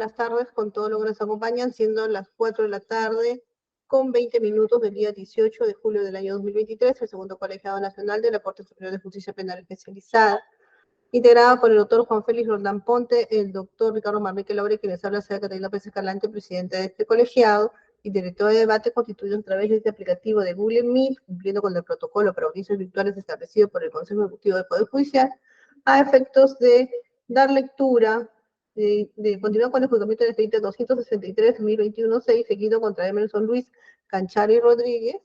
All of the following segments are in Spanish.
buenas tardes con todos los que nos acompañan, siendo las 4 de la tarde con 20 minutos del día 18 de julio del año 2023, el segundo colegiado nacional de la Corte Superior de Justicia Penal Especializada, integrada por el doctor Juan Félix Roldán Ponte, el doctor Ricardo Manrique Laure, quien les habla, señora Catalina Pérez Escalante, presidenta de este colegiado y director de debate, constituido a través de este aplicativo de Google Meet, cumpliendo con el protocolo para audiencias virtuales establecido por el Consejo Ejecutivo del Poder Judicial, a efectos de dar lectura, de continuar con el juzgamiento del expediente 263-2021-6, seguido contra Emerson Luis Canchari Rodríguez,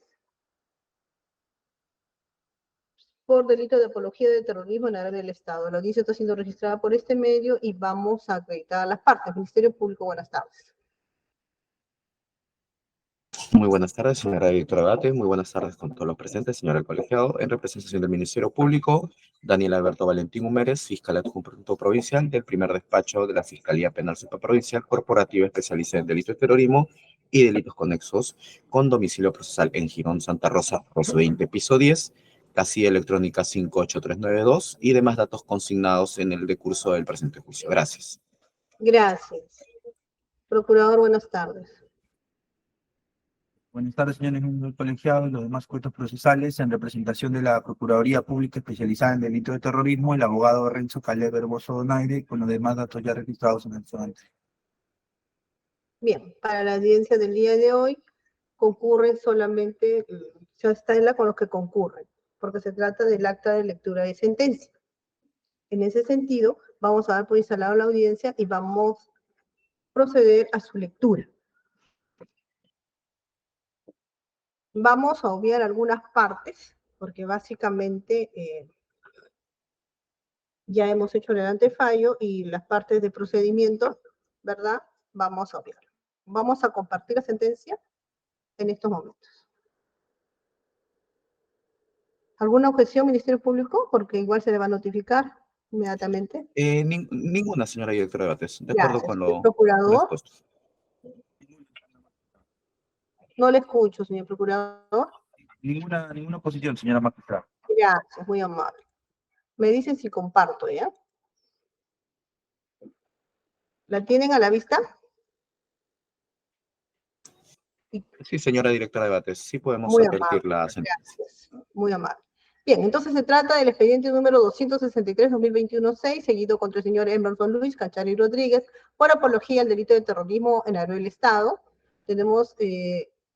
por delito de apología de terrorismo en área del Estado. La audiencia está siendo registrada por este medio y vamos a acreditar a las partes. Ministerio Público, buenas tardes. Muy buenas tardes, señora directora de debate. Muy buenas tardes con todos los presentes, señora colegiado. En representación del Ministerio Público, Daniel Alberto Valentín Humérez, fiscal adjunto provincial del primer despacho de la Fiscalía Penal Supraprovincial Corporativa especializada en delitos de terrorismo y delitos conexos, con domicilio procesal en Girón, Santa Rosa, Rosso 20, piso 10, casilla electrónica 58392 y demás datos consignados en el decurso del presente juicio. Gracias. Gracias. Procurador, buenas tardes. Buenas tardes, señores miembros del colegiado y los demás cuerpos procesales. En representación de la Procuraduría Pública Especializada en Delito de Terrorismo, el abogado Renzo Caleb Herboso Donaire, con los demás datos ya registrados en el expediente. Bien, para la audiencia del día de hoy concurren solamente, ya está en la con los que concurren, porque se trata del acta de lectura de sentencia. En ese sentido, vamos a dar por instalado la audiencia y vamos a proceder a su lectura. Vamos a obviar algunas partes, porque básicamente ya hemos hecho el antefallo y las partes de procedimiento, ¿verdad? Vamos a obviar. Vamos a compartir la sentencia en estos momentos. ¿Alguna objeción, Ministerio Público? Porque igual se le va a notificar inmediatamente. Ninguna, señora directora de debates, de acuerdo con lo Procurador. expuesto. No le escucho, señor Procurador. Ninguna oposición, señora magistrada. Gracias, muy amable. Me dicen si comparto, ¿ya? ¿La tienen a la vista? Sí, señora directora de debates, sí podemos Muy advertir amable, la sentencia. gracias. Muy amable. Bien, entonces se trata del expediente número 263-2021-6, seguido contra el señor Emerson Luis Canchari Rodríguez, por apología al delito de terrorismo en el Estado. Tenemos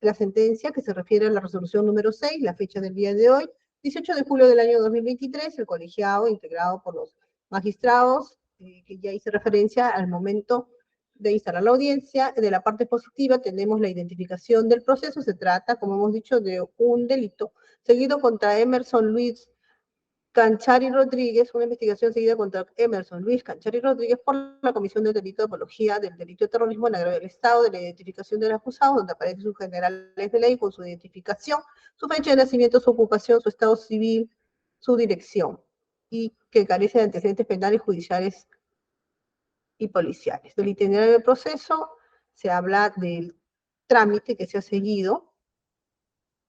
la sentencia que se refiere a la resolución número 6, la fecha del día de hoy, 18 de julio del año 2023, el colegiado integrado por los magistrados, que ya hice referencia al momento de instalar la audiencia. De la parte positiva tenemos la identificación del proceso. Se trata, como hemos dicho, de un delito seguido contra Emerson Luis Canchari Rodríguez, una investigación seguida contra Emerson Luis Canchari Rodríguez por la comisión del delito de apología del delito de terrorismo en agravio del Estado, de la identificación del acusado, donde aparecen sus generales de ley con su identificación, su fecha de nacimiento, su ocupación, su estado civil, su dirección, y que carece de antecedentes penales, judiciales y policiales. Del itinerario del proceso se habla del trámite que se ha seguido.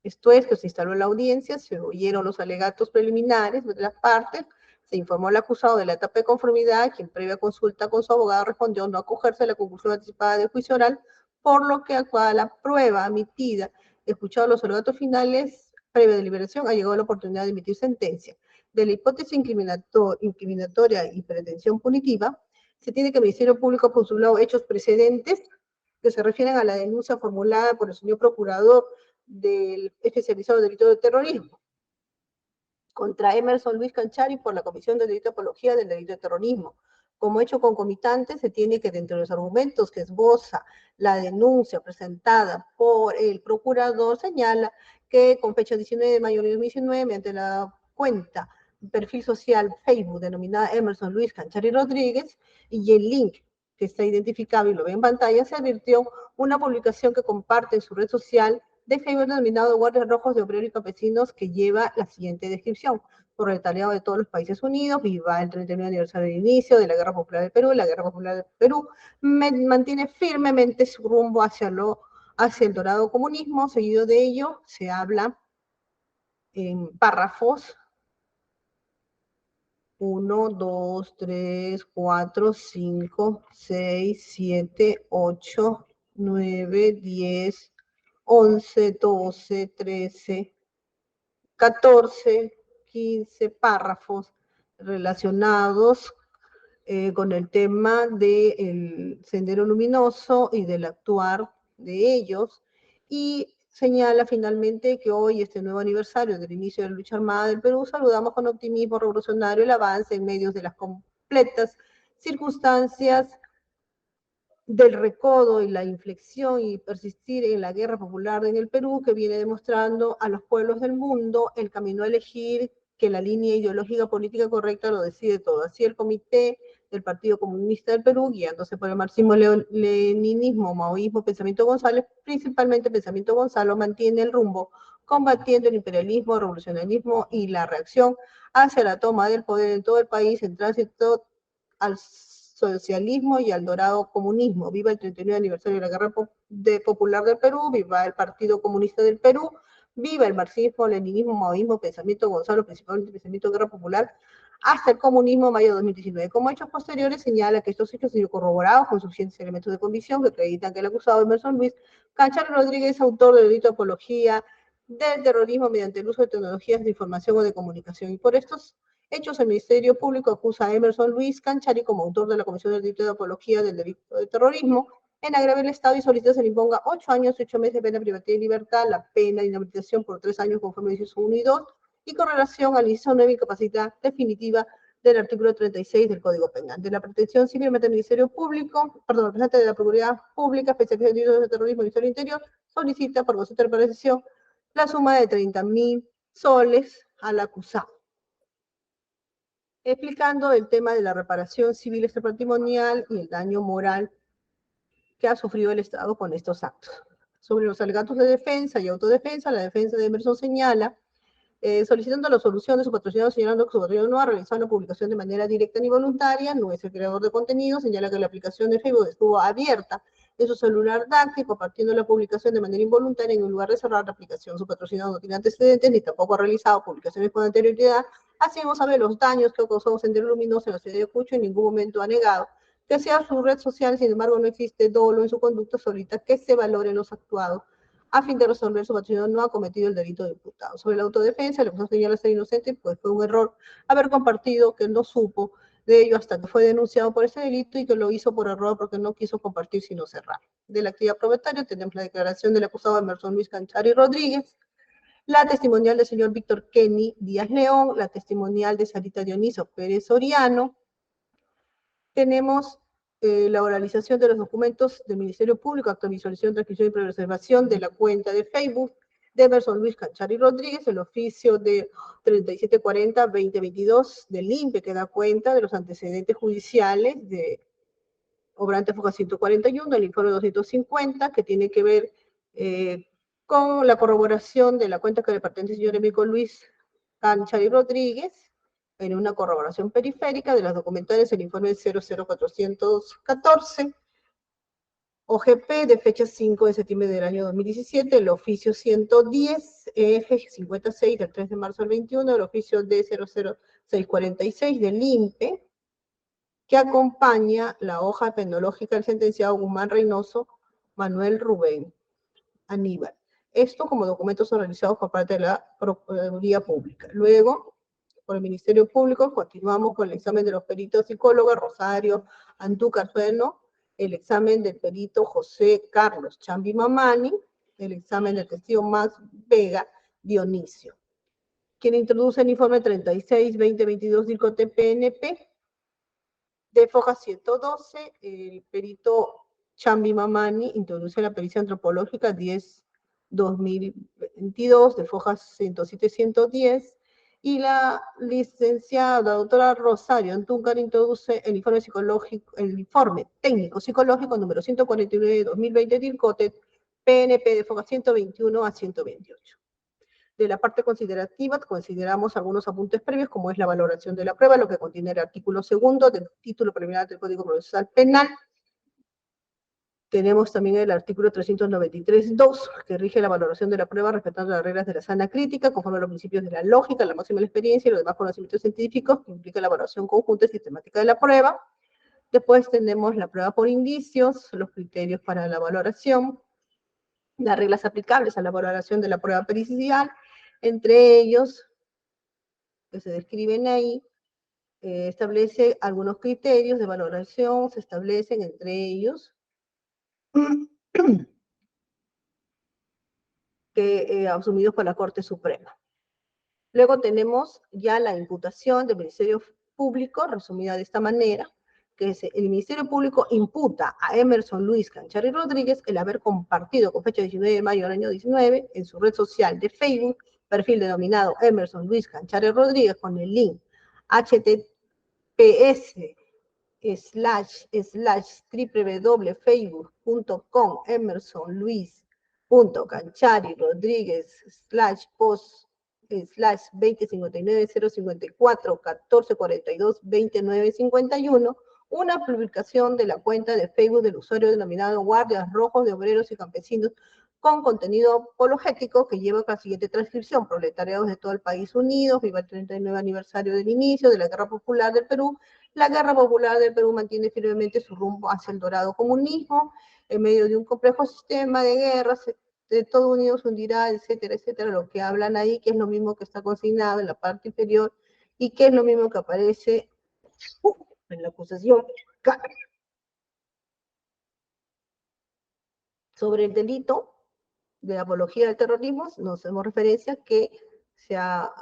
Esto es, que se instaló la audiencia, se oyeron los alegatos preliminares de las partes, se informó al acusado de la etapa de conformidad, quien previa consulta con su abogado respondió no acogerse a la conclusión anticipada del juicio oral, por lo que a la prueba emitida, escuchados los alegatos finales, previa deliberación, ha llegado la oportunidad de emitir sentencia. De la hipótesis incriminatoria y pretensión punitiva, se tiene que el Ministerio Público ha postulado hechos precedentes que se refieren a la denuncia formulada por el señor procurador del especializado en delito de terrorismo contra Emerson Luis Canchari por la comisión del delito de apología del delito de terrorismo. Como hecho concomitante, se tiene que, dentro de los argumentos que esboza la denuncia presentada por el procurador, señala que con fecha 19 de mayo de 2019, mediante la cuenta, perfil social Facebook denominada Emerson Luis Canchari Rodríguez, y el link que está identificado y lo ve en pantalla, se advirtió una publicación que comparte en su red social de Facebook denominado Guardias Rojos de Obreros y Campesinos, que lleva la siguiente descripción: por el aliado de todos los países unidos, viva el 39 aniversario del inicio de la Guerra Popular del Perú. La Guerra Popular del Perú mantiene firmemente su rumbo hacia el dorado comunismo. Seguido de ello, se habla en párrafos 1, 2, 3, 4, 5, 6, 7, 8, 9, 10, 11, 12, 13, 14, 15 párrafos relacionados con el tema del sendero luminoso y del actuar de ellos, y señala finalmente que hoy, este nuevo aniversario del inicio de la lucha armada del Perú, saludamos con optimismo revolucionario el avance en medio de las completas circunstancias del recodo y la inflexión y persistir en la guerra popular en el Perú, que viene demostrando a los pueblos del mundo el camino a elegir, que la línea ideológica política correcta lo decide todo. Así el comité del Partido Comunista del Perú, guiándose por el marxismo-leninismo, maoísmo, pensamiento González, principalmente pensamiento Gonzalo, mantiene el rumbo combatiendo el imperialismo, el revolucionarismo y la reacción hacia la toma del poder en todo el país en tránsito al socialismo y al dorado comunismo. Viva el 39 aniversario de la Guerra Popular del Perú, viva el Partido Comunista del Perú, viva el marxismo, leninismo, maoísmo, pensamiento Gonzalo, principalmente pensamiento Guerra Popular, hasta el comunismo, mayo de 2019. Como hechos posteriores, señala que estos hechos han sido corroborados con suficientes elementos de convicción que acreditan que el acusado Emerson Luis Canchari Rodríguez, autor del delito de apología del terrorismo mediante el uso de tecnologías de información o de comunicación. Y por estos hechos, el Ministerio Público acusa a Emerson Luis Canchari como autor de la comisión del delito de apología del delito de terrorismo en agravio del Estado y solicita se le imponga 8 años y 8 meses de pena privativa de libertad, la pena de inhabilitación por 3 años conforme inciso 1 y 2, y con relación al inciso 9, incapacidad definitiva del artículo 36 del Código Penal. De la Protección Civil, el Ministerio Público, perdón, el representante de la Procuraduría Pública, especializada en delitos de terrorismo y Ministerio del Interior, solicita por concepto de protección la suma de 30.000 soles al acusado, explicando el tema de la reparación civil extrapatrimonial y el daño moral que ha sufrido el Estado con estos actos. Sobre los alegatos de defensa y autodefensa, la defensa de Emerson señala, solicitando la solución de su patrocinador, señalando que su patrocinador no ha realizado la publicación de manera directa ni voluntaria, no es el creador de contenido, señala que la aplicación de Facebook estuvo abierta en su celular táctil, compartiendo la publicación de manera involuntaria en lugar de cerrar la aplicación. Su patrocinador no tiene antecedentes ni tampoco ha realizado publicaciones con anterioridad. Así vamos a ver los daños que ha causado Sendero Luminoso en la ciudad de Ayacucho. En ningún momento ha negado que sea su red social, sin embargo no existe dolo en su conducta solita que se valore en los actuados. A fin de resolver, su patrocinador no ha cometido el delito de imputado. Sobre la autodefensa, la acusación señala ser inocente, pues fue un error haber compartido, que no supo de ello hasta que fue denunciado por ese delito y que lo hizo por error porque no quiso compartir sino cerrar. De la actividad probatoria tenemos la declaración del acusado Emerson Luis Canchari Rodríguez, la testimonial del señor Víctor Kenny Díaz León, la testimonial de Sarita Dioniso Pérez Soriano. Tenemos la oralización de los documentos del Ministerio Público, acto de visualización, transcripción y preservación de la cuenta de Facebook de Emerson Luis Canchari Rodríguez, el oficio de 3740-2022 del INPE, que da cuenta de los antecedentes judiciales de obrante Foja 141, el informe 250, que tiene que ver con la corroboración de la cuenta que le pertenece al señor Emilio Luis Canchari Rodríguez, en una corroboración periférica de las documentales, el informe 00414, OGP de fecha 5 de septiembre del año 2017, el oficio 110, eje 56 del 3 de marzo del 21, el oficio D00646 del INPE, que acompaña la hoja penológica del sentenciado Guzmán Reynoso Manuel Rubén Aníbal. Esto como documentos realizados por parte de la Procuraduría Pública. Luego, por el Ministerio Público, continuamos con el examen de los peritos psicólogos Rosario Antúcar Sueno, el examen del perito José Carlos Chambi Mamani, el examen del testigo Max Vega Dionisio, quien introduce el informe 36-2022 del COTE PNP de Foja 112, el perito Chambi Mamani introduce la pericia antropológica 10-2022 de Foja 107-110, y la licenciada, la doctora Rosario Antúcar introduce el informe psicológico, el informe técnico psicológico número 149 de 2020 del COTE PNP de Foja 121 a 128. De la parte considerativa, consideramos algunos apuntes previos, como es la valoración de la prueba, lo que contiene el artículo 2 del título preliminar del Código Procesal Penal, Tenemos también el artículo 393.2, que rige la valoración de la prueba respetando las reglas de la sana crítica, conforme a los principios de la lógica, la máxima experiencia y los demás conocimientos científicos, que implica la evaluación conjunta y sistemática de la prueba. Después tenemos la prueba por indicios, los criterios para la valoración, las reglas aplicables a la valoración de la prueba pericial, entre ellos, que se describen ahí, establece algunos criterios de valoración, se establecen entre ellos asumidos por la Corte Suprema. Luego tenemos ya la imputación del Ministerio Público, resumida de esta manera, que el Ministerio Público imputa a Emerson Luis Canchari Rodríguez el haber compartido con fecha 19 de mayo del año 19 en su red social de Facebook, perfil denominado Emerson Luis Canchari Rodríguez, con el link https://www.facebook.com emersonluis.canchari-rodríguez/post/2059-054-1442-2951, una publicación de la cuenta de Facebook del usuario denominado Guardias Rojos de Obreros y Campesinos con contenido apologético que lleva la siguiente transcripción: proletariados de todo el país unidos, viva el 39 aniversario del inicio de la Guerra Popular del Perú. La Guerra Popular del Perú mantiene firmemente su rumbo hacia el dorado comunismo, en medio de un complejo sistema de guerras, de todo unido se hundirá, etcétera, etcétera, lo que hablan ahí, que es lo mismo que está consignado en la parte inferior y que es lo mismo que aparece en la acusación. Sobre el delito de apología del terrorismo, nos hacemos referencia que se ha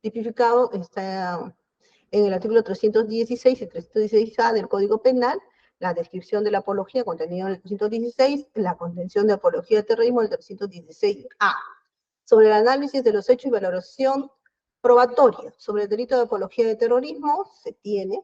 tipificado, está en el artículo 316 y 316A del Código Penal, la descripción de la apología contenida en el 316, la contención de apología de terrorismo en el 316A. Sobre el análisis de los hechos y valoración probatoria sobre el delito de apología de terrorismo, se tiene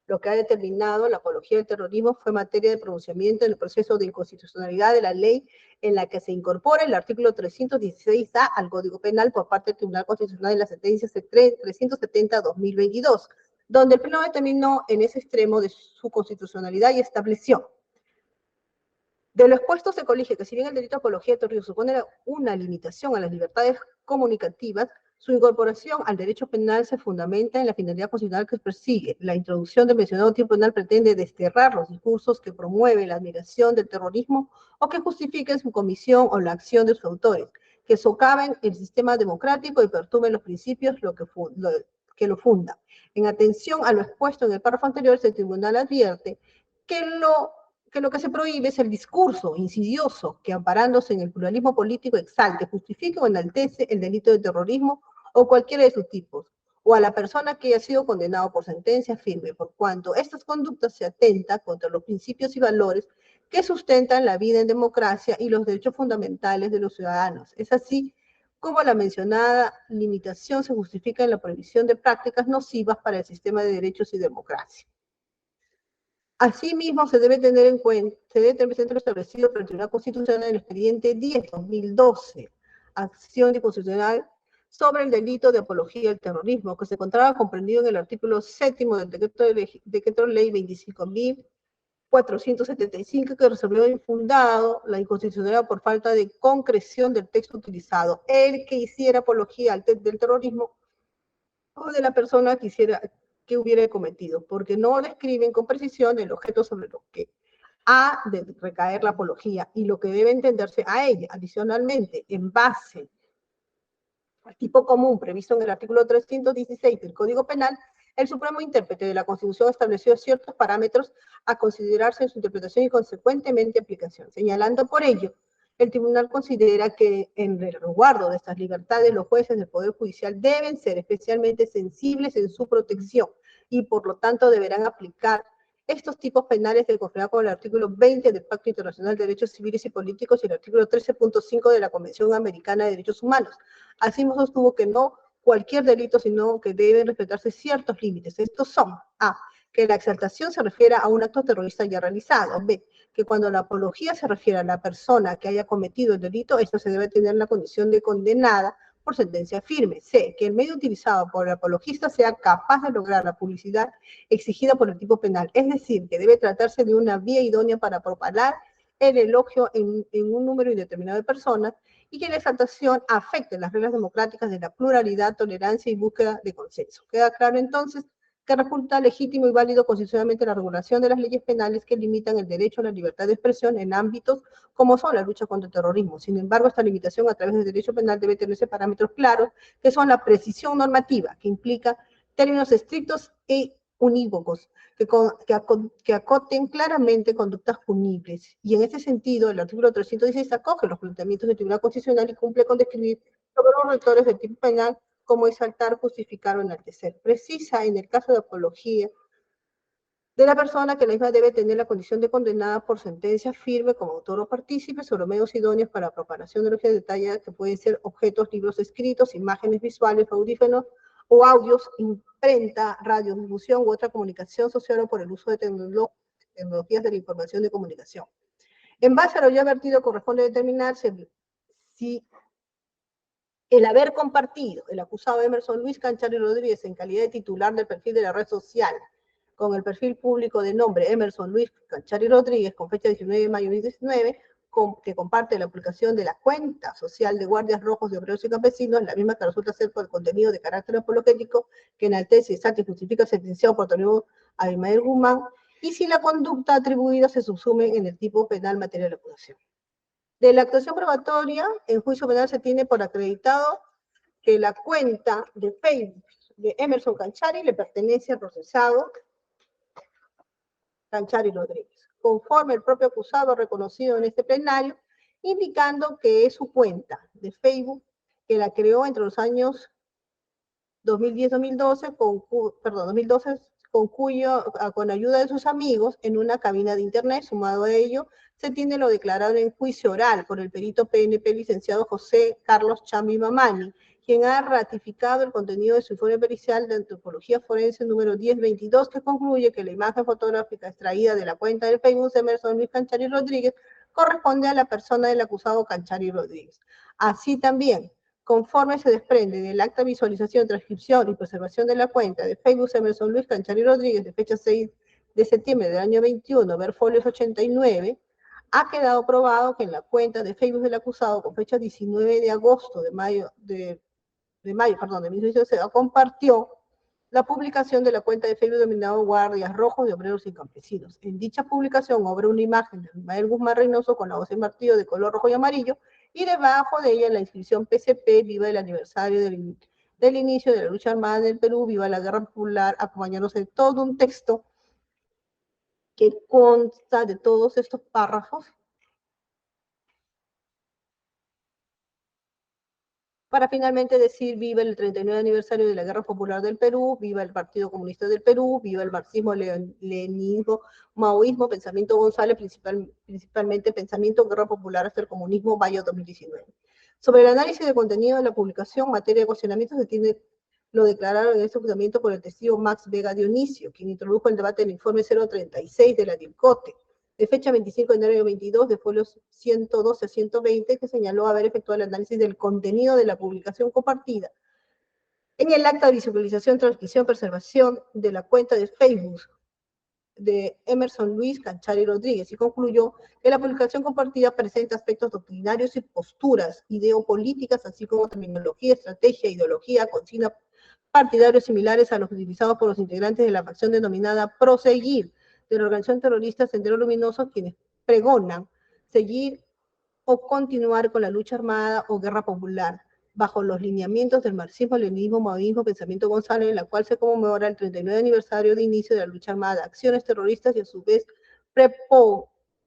lo que ha determinado la apología del terrorismo fue materia de pronunciamiento en el proceso de inconstitucionalidad de la ley en la que se incorpora el artículo 316A al Código Penal por parte del Tribunal Constitucional de la sentencia 370-2022, donde el Pleno determinó en ese extremo de su constitucionalidad y estableció. De lo expuesto se colige que si bien el delito de apología de terrorismo supone una limitación a las libertades comunicativas, su incorporación al derecho penal se fundamenta en la finalidad constitucional que persigue. La introducción del mencionado tipo penal pretende desterrar los discursos que promueven la admiración del terrorismo o que justifiquen su comisión o la acción de sus autores, que socaven el sistema democrático y perturben los principios que lo fundan. En atención a lo expuesto en el párrafo anterior, el tribunal advierte que lo que se prohíbe es el discurso insidioso que, amparándose en el pluralismo político, exalte, justifique o enaltece el delito de terrorismo o cualquiera de sus tipos, o a la persona que haya sido condenado por sentencia firme, por cuanto estas conductas se atentan contra los principios y valores que sustentan la vida en democracia y los derechos fundamentales de los ciudadanos. Es así como la mencionada limitación se justifica en la prohibición de prácticas nocivas para el sistema de derechos y democracia. Asimismo, se debe tener en cuenta, se debe tener presente lo establecido por el Tribunal Constitucional en el expediente 10/2012, acción de constitucional sobre el delito de apología al terrorismo, que se encontraba comprendido en el artículo 7º del decreto de ley 25.475, que resolvió infundado la inconstitucionalidad por falta de concreción del texto utilizado. El que hiciera apología del terrorismo o de la persona que hubiera cometido, porque no describen con precisión el objeto sobre lo que ha de recaer la apología y lo que debe entenderse a ella. Adicionalmente, en base al tipo común previsto en el artículo 316 del Código Penal, el Supremo Intérprete de la Constitución estableció ciertos parámetros a considerarse en su interpretación y consecuentemente aplicación. Señalando por ello, el tribunal considera que en el resguardo de estas libertades los jueces del Poder Judicial deben ser especialmente sensibles en su protección y por lo tanto deberán aplicar estos tipos penales de conformidad con el artículo 20 del Pacto Internacional de Derechos Civiles y Políticos y el artículo 13.5 de la Convención Americana de Derechos Humanos. Asimismo, sostuvo que no cualquier delito, sino que deben respetarse ciertos límites. Estos son: A, que la exaltación se refiera a un acto terrorista ya realizado; B, que cuando la apología se refiere a la persona que haya cometido el delito, esto se debe tener la condición de condenada por sentencia firme. C, que el medio utilizado por el apologista sea capaz de lograr la publicidad exigida por el tipo penal, es decir, que debe tratarse de una vía idónea para propagar el elogio en un número indeterminado de personas y que la exaltación afecte las reglas democráticas de la pluralidad, tolerancia y búsqueda de consenso. Queda claro entonces que resulta legítimo y válido constitucionalmente la regulación de las leyes penales que limitan el derecho a la libertad de expresión en ámbitos como son la lucha contra el terrorismo. Sin embargo, esta limitación a través del derecho penal debe tenerse parámetros claros, que son la precisión normativa, que implica términos estrictos e unívocos, que acoten claramente conductas punibles. Y en este sentido, el artículo 316 acoge los planteamientos del Tribunal Constitucional y cumple con describir sobre los rectores del tipo penal como exaltar, justificar o enaltecer. Precisa en el caso de apología de la persona que la misma debe tener la condición de condenada por sentencia firme como autor o partícipe sobre medios idóneos para propagación de elogio detalladas que pueden ser objetos, libros escritos, imágenes visuales, audífonos o audios, imprenta, radiodifusión u otra comunicación social o por el uso de tecnologías de la información de comunicación. En base a lo ya vertido, corresponde determinar si el haber compartido el acusado Emerson Luis Canchari Rodríguez en calidad de titular del perfil de la red social con el perfil público de nombre Emerson Luis Canchari Rodríguez con fecha 19 de mayo de 2019, que comparte la publicación de la cuenta social de Guardias Rojos de Obreros y Campesinos, la misma que resulta ser por contenido de carácter apologético que enaltece, exalta y justifica el sentenciado por Antonio Abimael Guzmán, y si la conducta atribuida se subsume en el tipo penal material de acusación. De la actuación probatoria, en juicio penal se tiene por acreditado que la cuenta de Facebook de Emerson Canchari le pertenece al procesado Canchari Rodríguez, conforme el propio acusado reconocido en este plenario, indicando que es su cuenta de Facebook que la creó entre los años 2010-2012, 2012, con ayuda de sus amigos en una cabina de internet. Sumado a ello, se tiene lo declarado en juicio oral por el perito PNP licenciado José Carlos Chambi Mamani, quien ha ratificado el contenido de su informe pericial de antropología forense número 1022, que concluye que la imagen fotográfica extraída de la cuenta del Facebook de Emerson Luis Canchari Rodríguez corresponde a la persona del acusado Canchari Rodríguez. Así también, conforme se desprende del acta de visualización, transcripción y preservación de la cuenta de Facebook Emerson Luis Canchari Rodríguez de fecha 6 de septiembre del año 21, ver folios 89, ha quedado probado que en la cuenta de Facebook del acusado con fecha 19 de agosto de 2018 compartió la publicación de la cuenta de Facebook denominado Guardias Rojos de Obreros y Campesinos. En dicha publicación obra una imagen de Abimael Guzmán Reynoso con la voz en martillo de color rojo y amarillo, y debajo de ella la inscripción PCP, viva el aniversario del inicio de la lucha armada del Perú, viva la guerra popular, acompañándose de todo un texto que consta de todos estos párrafos para finalmente decir viva el 39 aniversario de la Guerra Popular del Perú, viva el Partido Comunista del Perú, viva el marxismo, leninismo, maoísmo, pensamiento González, principalmente pensamiento Guerra Popular hasta el comunismo, mayo 2019. Sobre el análisis de contenido de la publicación, materia de cuestionamiento, se tiene lo declarado en este juzgamiento por el testigo Max Vega Dionisio, quien introdujo el debate del informe 036 de la DILCOTE, de fecha 25 de enero de 22, de folios 112 a 120, que señaló haber efectuado el análisis del contenido de la publicación compartida en el acta de visualización, transcripción, preservación de la cuenta de Facebook de Emerson Luis Canchari Rodríguez, y concluyó que la publicación compartida presenta aspectos doctrinarios y posturas ideopolíticas, así como terminología, estrategia, ideología, consigna partidarios similares a los utilizados por los integrantes de la facción denominada Proseguir, de la organización terrorista Sendero Luminoso, quienes pregonan seguir o continuar con la lucha armada o guerra popular, bajo los lineamientos del marxismo, leninismo, maoísmo, pensamiento González, en la cual se conmemora el 39 aniversario de inicio de la lucha armada, acciones terroristas, y a su vez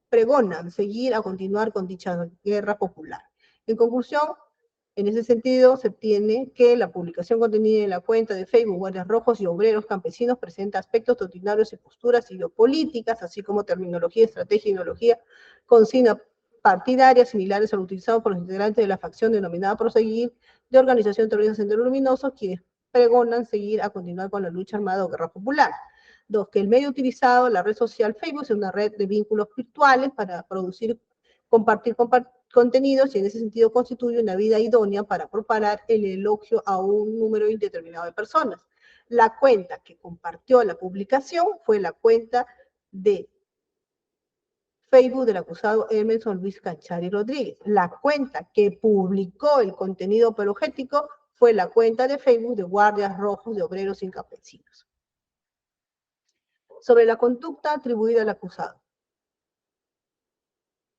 pregonan seguir a continuar con dicha guerra popular. En conclusión, en ese sentido, se obtiene que la publicación contenida en la cuenta de Facebook Guardias Rojos y Obreros Campesinos presenta aspectos doctrinarios y posturas ideopolíticas, así como terminología, estrategia, ideología, consigna partidarias similares a lo utilizado por los integrantes de la facción denominada Proseguir, de organización terrorista Sendero Luminoso, quienes pregonan seguir a continuar con la lucha armada o guerra popular. 2. Que el medio utilizado, la red social Facebook, es una red de vínculos virtuales para producir, compartir contenidos y en ese sentido constituye una vida idónea para propagar el elogio a un número indeterminado de personas. La cuenta que compartió la publicación fue la cuenta de Facebook del acusado Emerson Luis Cachari Rodríguez. La cuenta que publicó el contenido apologético fue la cuenta de Facebook de Guardias Rojos de Obreros y Campesinos. Sobre la conducta atribuida al acusado.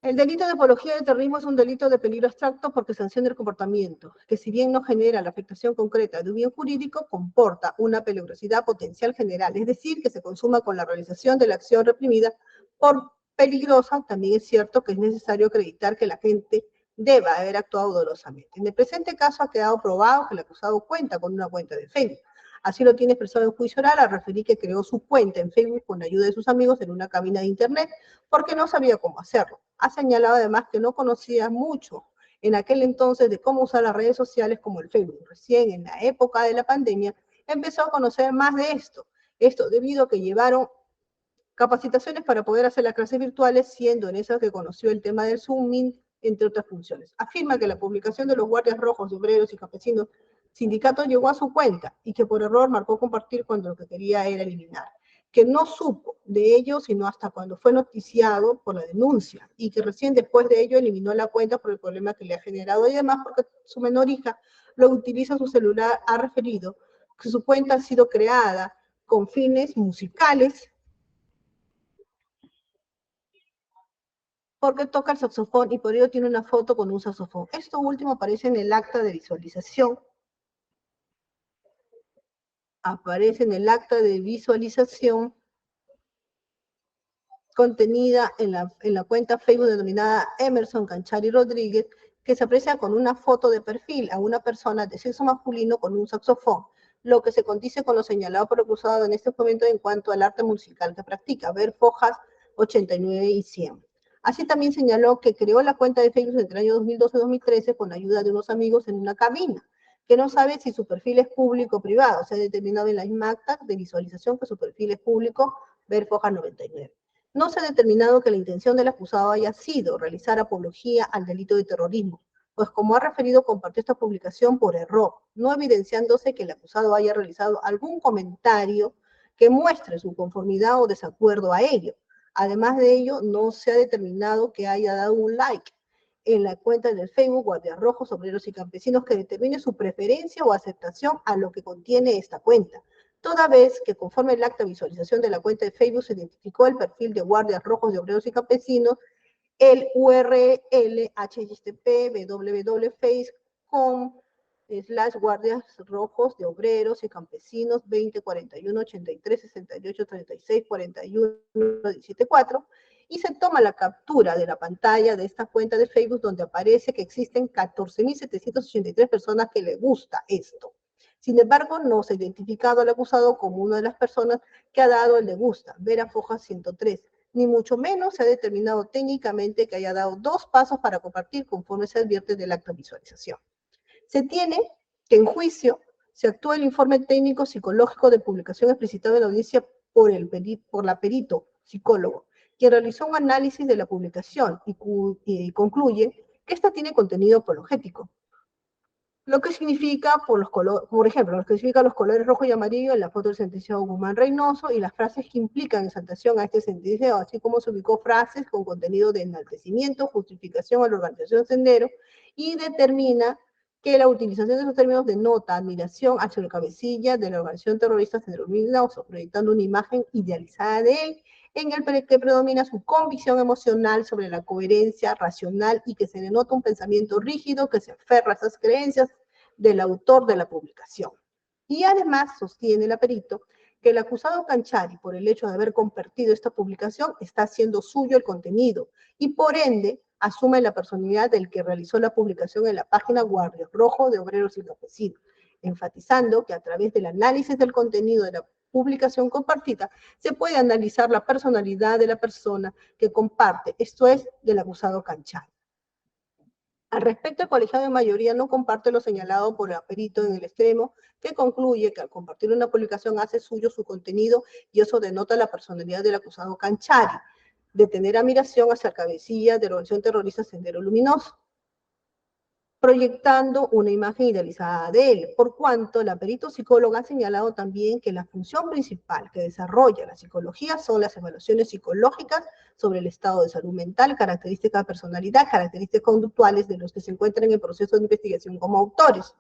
El delito de apología de terrorismo es un delito de peligro abstracto porque sanciona el comportamiento, que si bien no genera la afectación concreta de un bien jurídico, comporta una peligrosidad potencial general, es decir, que se consuma con la realización de la acción reprimida por peligrosa. También es cierto que es necesario acreditar que la gente deba haber actuado dolosamente. En el presente caso ha quedado probado que el acusado cuenta con una cuenta de Facebook. Así lo tiene expresado en juicio oral al referir que creó su cuenta en Facebook con la ayuda de sus amigos en una cabina de internet porque no sabía cómo hacerlo. Ha señalado además que no conocía mucho en aquel entonces de cómo usar las redes sociales como el Facebook. Recién en la época de la pandemia empezó a conocer más de esto. Esto debido a que llevaron capacitaciones para poder hacer las clases virtuales, siendo en esas que conoció el tema del Zooming, entre otras funciones. Afirma que la publicación de los Guardias Rojos de Obreros y Campesinos Sindicato llegó a su cuenta y que por error marcó compartir cuando lo que quería era eliminar. Que no supo de ello sino hasta cuando fue noticiado por la denuncia y que recién después de ello eliminó la cuenta por el problema que le ha generado y además porque su menor hija lo utiliza su celular. Ha referido que su cuenta ha sido creada con fines musicales porque toca el saxofón y por ello tiene una foto con un saxofón. Esto último aparece en el acta de visualización. Aparece en el acta de visualización contenida en la cuenta Facebook denominada Emerson Cachari Rodríguez, que se aprecia con una foto de perfil a una persona de sexo masculino con un saxofón, lo que se condice con lo señalado por el acusado en este momento en cuanto al arte musical que practica, ver Fojas 89 y 100. Así también señaló que creó la cuenta de Facebook entre el año 2012-2013 con la ayuda de unos amigos en una cabina, que no sabe si su perfil es público o privado. Se ha determinado en la misma acta de visualización que su perfil es público, ver Fojas 99. No se ha determinado que la intención del acusado haya sido realizar apología al delito de terrorismo, pues como ha referido, compartió esta publicación por error, no evidenciándose que el acusado haya realizado algún comentario que muestre su conformidad o desacuerdo a ello. Además de ello, no se ha determinado que haya dado un like en la cuenta del Facebook Guardias Rojos, Obreros y Campesinos que determine su preferencia o aceptación a lo que contiene esta cuenta, toda vez que conforme el acta de visualización de la cuenta de Facebook se identificó el perfil de Guardias Rojos de Obreros y Campesinos, el URL http www.face.com/Guardias Rojos de Obreros y Campesinos 2041 83 68 36 41 174, y se toma la captura de la pantalla de esta cuenta de Facebook donde aparece que existen 14.783 personas que le gusta esto. Sin embargo, no se ha identificado al acusado como una de las personas que ha dado el le gusta, ver a Fojas 103, ni mucho menos se ha determinado técnicamente que haya dado 2 pasos para compartir conforme se advierte del acta de visualización. Se tiene que en juicio se actúa el informe técnico psicológico de publicación explicitado en la audiencia por la perito psicólogo, quien realizó un análisis de la publicación y concluye que esta tiene contenido apologético. Lo que significa, por ejemplo, lo que significa los colores rojo y amarillo en la foto del sentenciado Guzmán Reynoso y las frases que implican exaltación a este sentenciado, así como se ubicó frases con contenido de enaltecimiento, justificación a la organización Sendero, y determina que la utilización de esos términos denota admiración hacia la cabecilla de la organización terrorista Sendero Luminoso, proyectando una imagen idealizada de él, en el que predomina su convicción emocional sobre la coherencia racional y que se denota un pensamiento rígido que se aferra a esas creencias del autor de la publicación. Y además sostiene el perito que el acusado Cachari, por el hecho de haber compartido esta publicación, está haciendo suyo el contenido y por ende asume la personalidad del que realizó la publicación en la página Guardias Rojos de Obreros y Campesinos, enfatizando que a través del análisis del contenido de la publicación compartida se puede analizar la personalidad de la persona que comparte, esto es, del acusado Cachari. Al respecto, el colegiado de mayoría no comparte lo señalado por el perito en el extremo, que concluye que al compartir una publicación hace suyo su contenido y eso denota la personalidad del acusado Cachari, de tener admiración hacia la cabecilla de la organización terrorista Sendero Luminoso. proyectando una imagen idealizada de él, por cuanto la perito psicóloga ha señalado también que la función principal que desarrolla la psicología son las evaluaciones psicológicas sobre el estado de salud mental, características de personalidad, características conductuales de los que se encuentran en proceso de investigación como autores.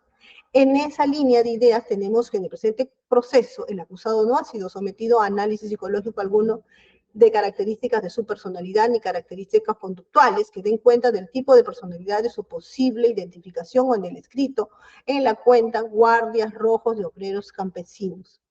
En esa línea de ideas tenemos que en el presente proceso el acusado no ha sido sometido a análisis psicológico alguno de características de su personalidad ni características conductuales que den cuenta del tipo de personalidad de su posible identificación o en el escrito en la cuenta guardias rojos de obreros campesinos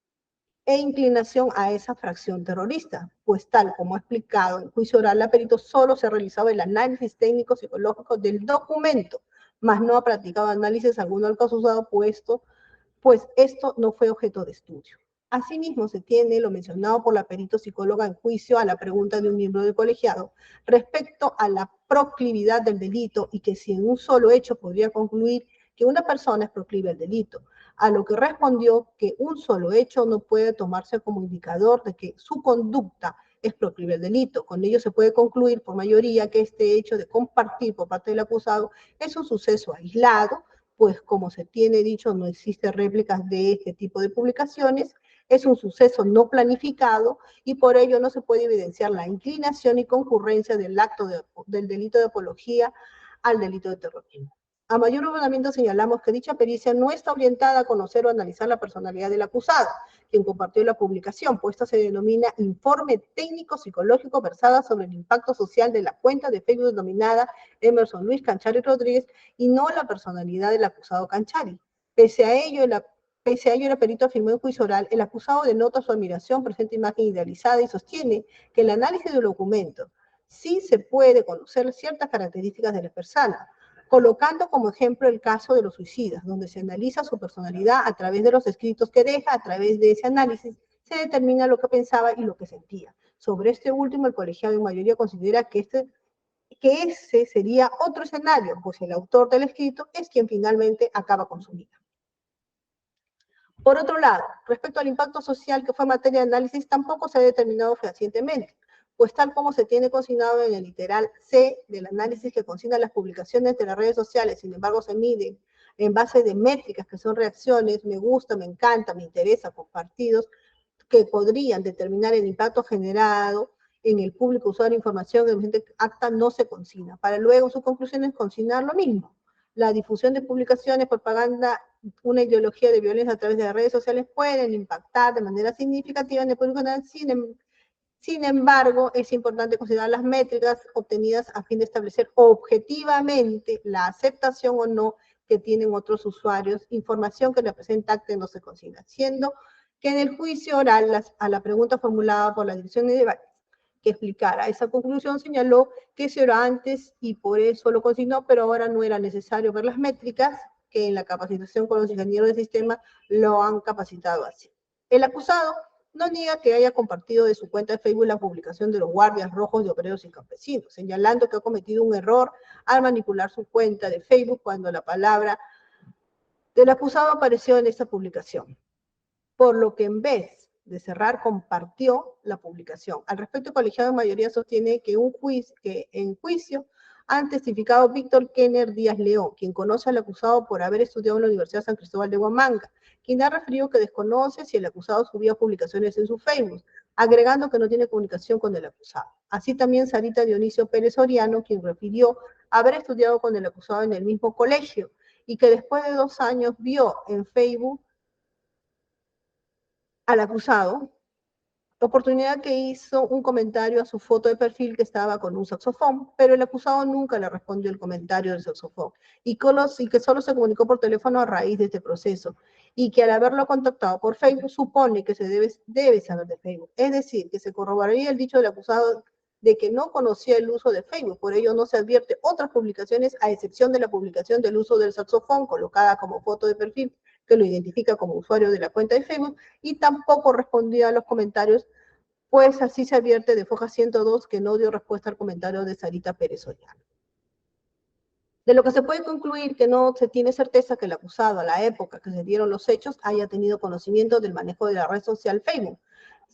e inclinación a esa fracción terrorista, pues tal como ha explicado en juicio oral, la perito solo se ha realizado el análisis técnico psicológico del documento, mas no ha practicado análisis alguno al caso usado, pues esto no fue objeto de estudio. Asimismo, se tiene lo mencionado por la perito psicóloga en juicio a la pregunta de un miembro del colegiado respecto a la proclividad del delito y que si en un solo hecho podría concluir que una persona es proclive al delito, a lo que respondió que un solo hecho no puede tomarse como indicador de que su conducta es proclive al delito. Con ello se puede concluir por mayoría que este hecho de compartir por parte del acusado es un suceso aislado, pues como se tiene dicho, no existen réplicas de este tipo de publicaciones, es un suceso no planificado y por ello no se puede evidenciar la inclinación y concurrencia del acto del delito de apología al delito de terrorismo. A mayor ordenamiento señalamos que dicha pericia no está orientada a conocer o analizar la personalidad del acusado, quien compartió la publicación, pues esta se denomina informe técnico psicológico versada sobre el impacto social de la cuenta de Facebook denominada Emerson Luis Canchari Rodríguez y no la personalidad del acusado Canchari. Pese a ello, el perito afirmó en juicio oral, el acusado denota su admiración, presenta imagen idealizada y sostiene que el análisis del documento sí se puede conocer ciertas características de la persona, colocando como ejemplo el caso de los suicidas, donde se analiza su personalidad a través de los escritos que deja, a través de ese análisis se determina lo que pensaba y lo que sentía. Sobre este último, el colegiado en mayoría considera que ese sería otro escenario, pues el autor del escrito es quien finalmente acaba con su vida. Por otro lado, respecto al impacto social que fue materia de análisis, tampoco se ha determinado fehacientemente, pues tal como se tiene consignado en el literal C del análisis que consigna las publicaciones de las redes sociales, sin embargo se miden en base de métricas que son reacciones, me gusta, me encanta, me interesa, compartidos, que podrían determinar el impacto generado en el público usuario de información, el presente acta no se consigna, para luego en sus conclusiones consignar lo mismo. La difusión de publicaciones, propaganda, una ideología de violencia a través de las redes sociales pueden impactar de manera significativa en el público general, sin embargo, es importante considerar las métricas obtenidas a fin de establecer objetivamente la aceptación o no que tienen otros usuarios, información que la presente acta no se consigna, siendo que en el juicio oral a la pregunta formulada por la Dirección de Debates que explicara esa conclusión señaló que se era antes y por eso lo consignó, pero ahora no era necesario ver las métricas que en la capacitación con los ingenieros del sistema lo han capacitado así. El acusado no niega que haya compartido de su cuenta de Facebook la publicación de los guardias rojos de obreros y campesinos, señalando que ha cometido un error al manipular su cuenta de Facebook cuando la palabra del acusado apareció en esta publicación, por lo que en vez de cerrar compartió la publicación. Al respecto, el colegiado en mayoría sostiene que en juicio han testificado Víctor Kenner Díaz León, quien conoce al acusado por haber estudiado en la Universidad San Cristóbal de Huamanga, quien ha referido que desconoce si el acusado subía publicaciones en su Facebook, agregando que no tiene comunicación con el acusado. Así también Sarita Dionisio Pérez Soriano, quien refirió haber estudiado con el acusado en el mismo colegio y que después de 2 años vio en Facebook al acusado, oportunidad que hizo un comentario a su foto de perfil que estaba con un saxofón, pero el acusado nunca le respondió el comentario del saxofón y que solo se comunicó por teléfono a raíz de este proceso y que al haberlo contactado por Facebook supone que se debe saber de Facebook. Es decir, que se corroboraría el dicho del acusado de que no conocía el uso de Facebook, por ello no se advierte otras publicaciones a excepción de la publicación del uso del saxofón colocada como foto de perfil que lo identifica como usuario de la cuenta de Facebook y tampoco respondía a los comentarios, pues así se advierte de Foja 102 que no dio respuesta al comentario de Sarita Pérez Soriano. De lo que se puede concluir que no se tiene certeza que el acusado a la época que se dieron los hechos haya tenido conocimiento del manejo de la red social Facebook,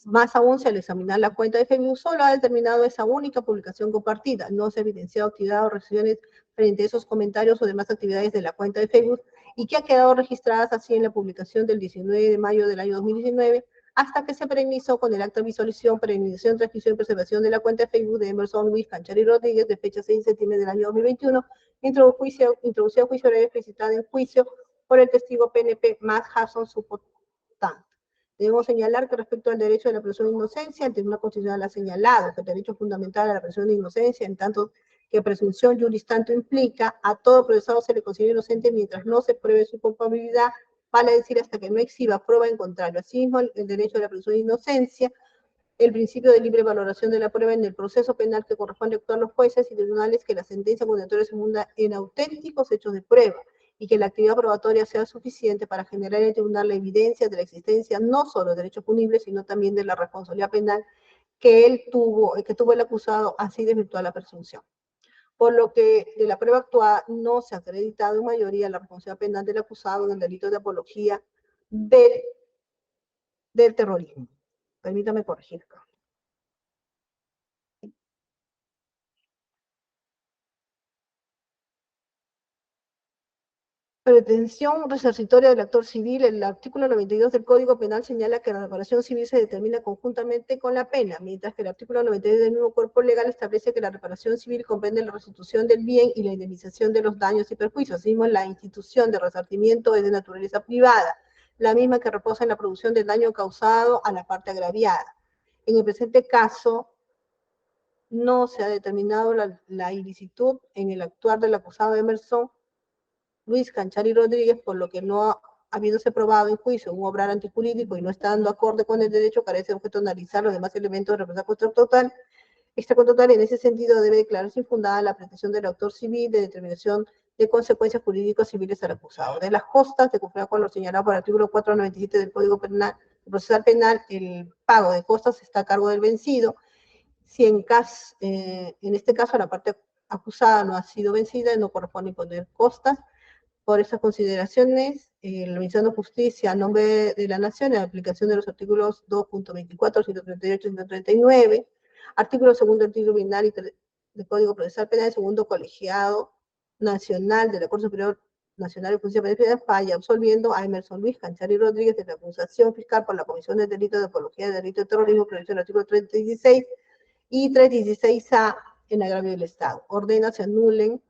Más aún, si al examinar la cuenta de Facebook solo ha determinado esa única publicación compartida, no se ha evidenciado actividad o reacciones frente a esos comentarios o demás actividades de la cuenta de Facebook y que ha quedado registradas así en la publicación del 19 de mayo del año 2019, hasta que se permisó con el acta de visualización, perenización, transcripción y preservación de la cuenta de Facebook de Emerson Luis Canchari Rodríguez, de fecha 6 de septiembre del año 2021, introducida a juicio oral explicitada en juicio por el testigo PNP más Hudson Supotán. Debemos señalar que respecto al derecho de la presunción de inocencia, el Tribunal Constitucional ha señalado que el derecho fundamental a la presunción de inocencia, en tanto que presunción juris tanto implica, a todo procesado se le considera inocente mientras no se pruebe su culpabilidad, vale decir hasta que no exhiba prueba en contrario. Asimismo, el derecho de la presunción de inocencia, el principio de libre valoración de la prueba en el proceso penal que corresponde actuar los jueces y tribunales, que la sentencia condenatoria se funda en auténticos hechos de prueba y que la actividad probatoria sea suficiente para generar en el tribunal la evidencia de la existencia no solo de derechos punibles, sino también de la responsabilidad penal que tuvo el acusado, así desvirtuar la presunción. Por lo que de la prueba actuada no se ha acreditado en mayoría la responsabilidad penal del acusado en el delito de apología del terrorismo. Permítame corregir. Pretensión resarcitoria del actor civil. El artículo 92 del Código Penal señala que la reparación civil se determina conjuntamente con la pena, mientras que el artículo 92 del mismo cuerpo legal establece que la reparación civil comprende la restitución del bien y la indemnización de los daños y perjuicios. Asimismo, la institución de resarcimiento es de naturaleza privada, la misma que reposa en la producción del daño causado a la parte agraviada. En el presente caso, no se ha determinado la ilicitud en el actuar del acusado Emerson Luis Canchari Rodríguez, por lo que no habiéndose probado en juicio un obrar antijurídico y no estando acorde con el derecho, carece de objeto de analizar los demás elementos de representación extracontractual. En ese sentido, debe declararse infundada la pretensión del autor civil de determinación de consecuencias jurídicas civiles al acusado. De las costas, de conformidad con lo señalado por el artículo 497 del Código Penal, procesal penal, el pago de costas está a cargo del vencido. Si en este caso la parte acusada no ha sido vencida, no corresponde imponer costas. Por esas consideraciones, la Ministerio de Justicia, a nombre de la Nación, en aplicación de los artículos 2.24, 138 y 139, artículo segundo del título binario del Código Procesal Penal, segundo colegiado nacional de la Corte Superior Nacional de Justicia Penal, falla absolviendo a Emerson Luis Canchari Rodríguez de la acusación fiscal por la comisión del delito de apología del delito de terrorismo previsto en el artículo 316 y 316A en agravio del Estado. Ordena se anulen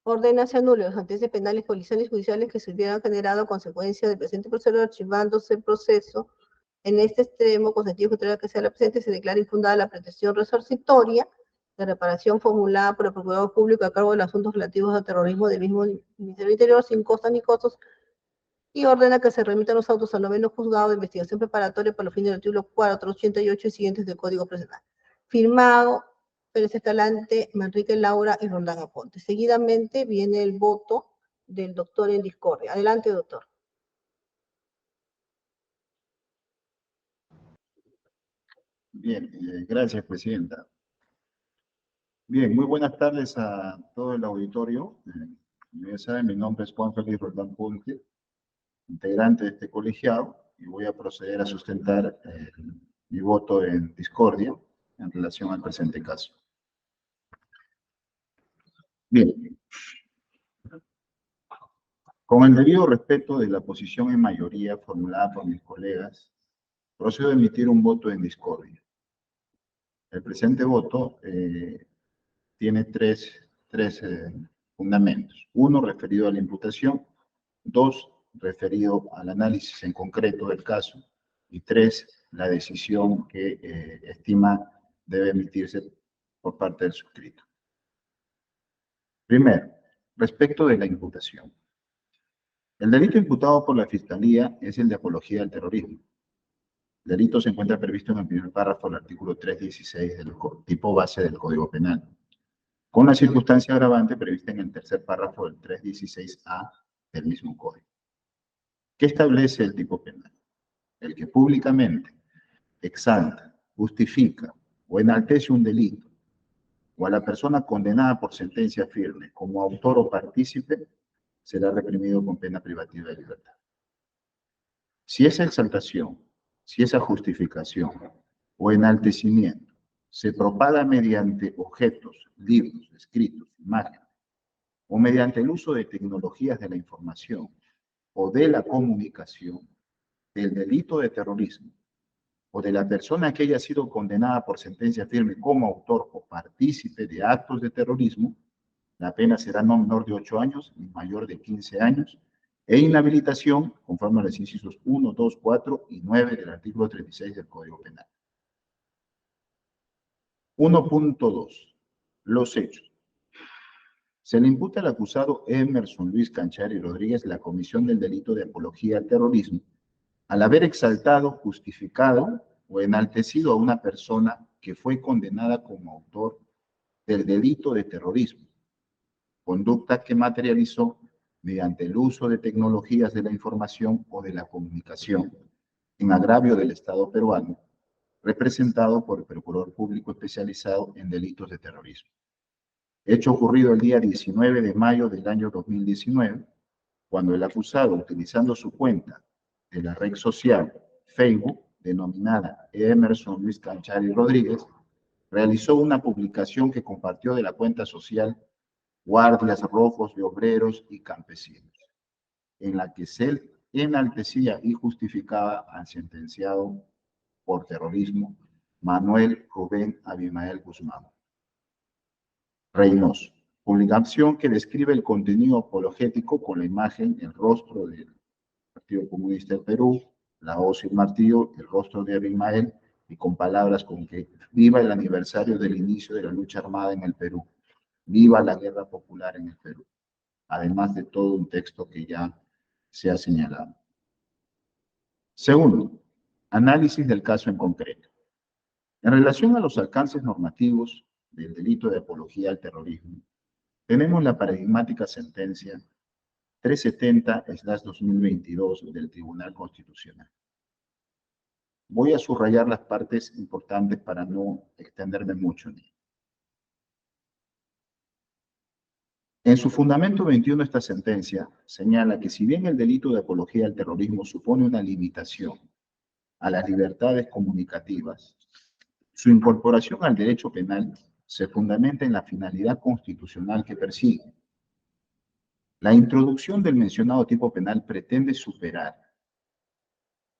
los antecedentes penales, policiales y judiciales que se hubieran generado a consecuencia del presente proceso, archivándose el proceso. En este extremo, con sentido contrario que sea la presente, se declara infundada la pretensión resarcitoria de reparación formulada por el Procurador Público a cargo de los asuntos relativos al terrorismo del mismo Ministerio del Interior, sin costas ni costos, y ordena que se remitan los autos al noveno juzgado de investigación preparatoria para los fines del artículo 488 y siguientes del Código Procesal. Firmado Pérez Escalante, Manrique Laura y Rondán Aponte. Seguidamente viene el voto del doctor en discordia. Adelante, doctor. Bien, gracias, presidenta. Bien, muy buenas tardes a todo el auditorio. Como ya saben, mi nombre es Juan Félix Rondán Aponte, integrante de este colegiado, y voy a proceder a sustentar mi voto en discordia en relación al presente caso. Bien. Con el debido respeto de la posición en mayoría formulada por mis colegas, procedo a emitir un voto en discordia. El presente voto tiene tres fundamentos. Uno, referido a la imputación. Dos, referido al análisis en concreto del caso. Y tres, la decisión que estima debe emitirse por parte del suscrito. Primero, respecto de la imputación. El delito imputado por la Fiscalía es el de apología al terrorismo. El delito se encuentra previsto en el primer párrafo del artículo 316 del tipo base del Código Penal, con la circunstancia agravante prevista en el tercer párrafo del 316A del mismo Código. ¿Qué establece el tipo penal? El que públicamente exalta, justifica o enaltece un delito o a la persona condenada por sentencia firme como autor o partícipe será reprimido con pena privativa de libertad. Si esa exaltación, si esa justificación o enaltecimiento se propaga mediante objetos, libros, escritos, imágenes, o mediante el uso de tecnologías de la información o de la comunicación, del delito de terrorismo, o de la persona que haya sido condenada por sentencia firme como autor o partícipe de actos de terrorismo, la pena será no menor de 8 años ni mayor de 15 años, e inhabilitación conforme a los incisos 1, 2, 4 y 9 del artículo 36 del Código Penal. 1.2. Los hechos. Se le imputa al acusado Emerson Luis Canchari Rodríguez la comisión del delito de apología al terrorismo al haber exaltado, justificado o enaltecido a una persona que fue condenada como autor del delito de terrorismo, conducta que materializó mediante el uso de tecnologías de la información o de la comunicación en agravio del Estado peruano, representado por el Procurador Público Especializado en Delitos de Terrorismo. Hecho ocurrido el día 19 de mayo del año 2019, cuando el acusado, utilizando su cuenta de la red social Facebook, denominada Emerson Luis Canchari Rodríguez, realizó una publicación que compartió de la cuenta social Guardias Rojos de Obreros y Campesinos, en la que se enaltecía y justificaba al sentenciado por terrorismo Manuel Rubén Abimael Guzmán Reynoso. Publicación que describe el contenido apologético con la imagen, el rostro del Partido Comunista del Perú, la hoz y el martillo, el rostro de Abimael, y con palabras como que viva el aniversario del inicio de la lucha armada en el Perú, viva la guerra popular en el Perú, además de todo un texto que ya se ha señalado. Segundo, análisis del caso en concreto. En relación a los alcances normativos del delito de apología al terrorismo, tenemos la paradigmática sentencia 370/2022 del Tribunal Constitucional. Voy a subrayar las partes importantes para no extenderme mucho en ello. En su fundamento 21, esta sentencia señala que si bien el delito de apología al terrorismo supone una limitación a las libertades comunicativas, su incorporación al derecho penal se fundamenta en la finalidad constitucional que persigue. La introducción del mencionado tipo penal pretende superar,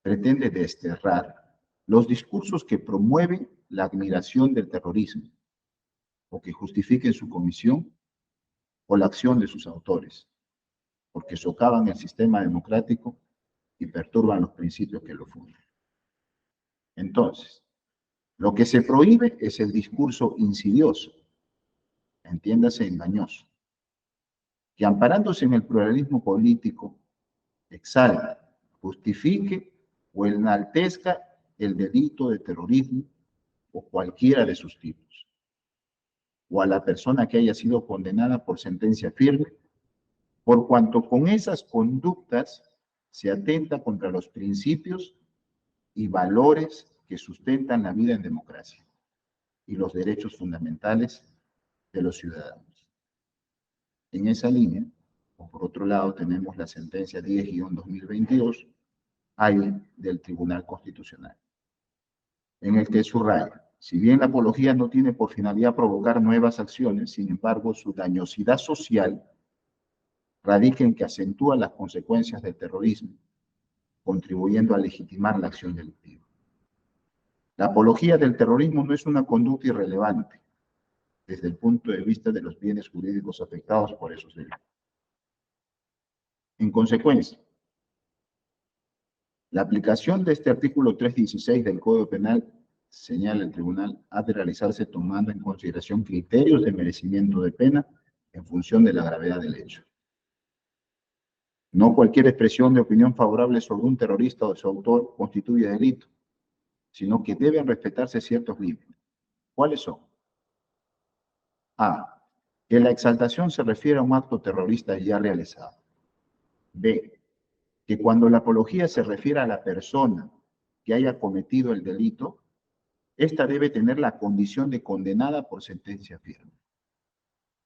pretende desterrar los discursos que promueven la admiración del terrorismo o que justifiquen su comisión o la acción de sus autores, porque socavan el sistema democrático y perturban los principios que lo fundan. Entonces, lo que se prohíbe es el discurso insidioso, entiéndase engañoso, que amparándose en el pluralismo político, exalta, justifique o enaltezca el delito de terrorismo o cualquiera de sus tipos, o a la persona que haya sido condenada por sentencia firme, por cuanto con esas conductas se atenta contra los principios y valores que sustentan la vida en democracia y los derechos fundamentales de los ciudadanos. En esa línea, o por otro lado, tenemos la sentencia 10-2022 del Tribunal Constitucional, en el que subraya, si bien la apología no tiene por finalidad provocar nuevas acciones, sin embargo, su dañosidad social radica en que acentúa las consecuencias del terrorismo, contribuyendo a legitimar la acción delictiva. La apología del terrorismo no es una conducta irrelevante desde el punto de vista de los bienes jurídicos afectados por esos delitos. En consecuencia, la aplicación de este artículo 316 del Código Penal, señala el tribunal, ha de realizarse tomando en consideración criterios de merecimiento de pena en función de la gravedad del hecho. No cualquier expresión de opinión favorable sobre un terrorista o su autor constituye delito, sino que deben respetarse ciertos límites. ¿Cuáles son? A. Que la exaltación se refiere a un acto terrorista ya realizado. B. Que cuando la apología se refiere a la persona que haya cometido el delito, ésta debe tener la condición de condenada por sentencia firme.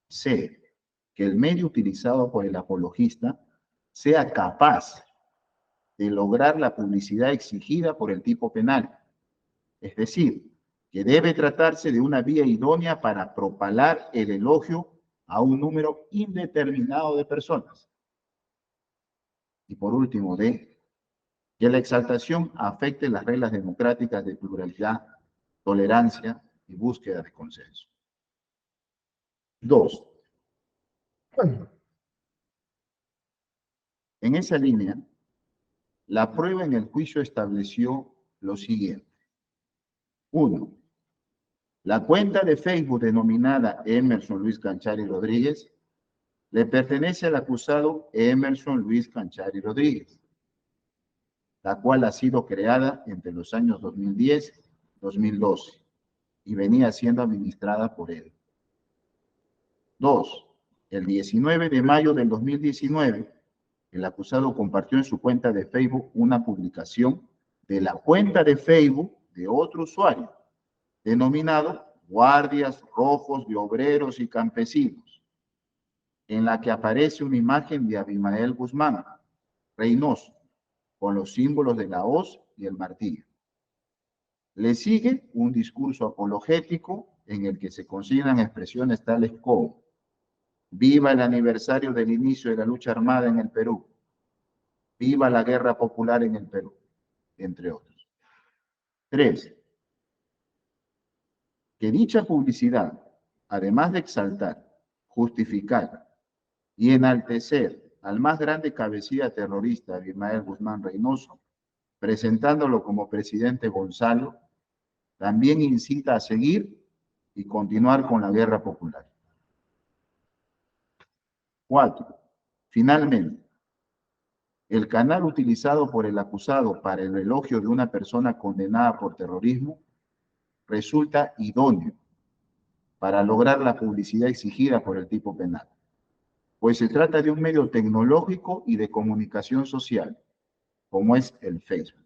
C. que el medio utilizado por el apologista sea capaz de lograr la publicidad exigida por el tipo penal. Es decir, que debe tratarse de una vía idónea para propalar el elogio a un número indeterminado de personas. Y por último, D, que la exaltación afecte las reglas democráticas de pluralidad, tolerancia y búsqueda de consenso. 2. En esa línea, la prueba en el juicio estableció lo siguiente. 1. La cuenta de Facebook denominada Emerson Luis Canchari Rodríguez le pertenece al acusado Emerson Luis Canchari Rodríguez, la cual ha sido creada entre los años 2010 y 2012 y venía siendo administrada por él. 2. El 19 de mayo del 2019, el acusado compartió en su cuenta de Facebook una publicación de la cuenta de Facebook de otro usuario, denominado Guardias Rojos de Obreros y Campesinos, en la que aparece una imagen de Abimael Guzmán Reynoso, con los símbolos de la hoz y el martillo. Le sigue un discurso apologético en el que se consignan expresiones tales como: viva el aniversario del inicio de la lucha armada en el Perú, viva la guerra popular en el Perú, entre otros. 3. Que dicha publicidad, además de exaltar, justificar y enaltecer al más grande cabecilla terrorista, Abimael Guzmán Reynoso, presentándolo como presidente Gonzalo, también incita a seguir y continuar con la guerra popular. 4. Finalmente, el canal utilizado por el acusado para el elogio de una persona condenada por terrorismo resulta idóneo para lograr la publicidad exigida por el tipo penal, pues se trata de un medio tecnológico y de comunicación social, como es el Facebook.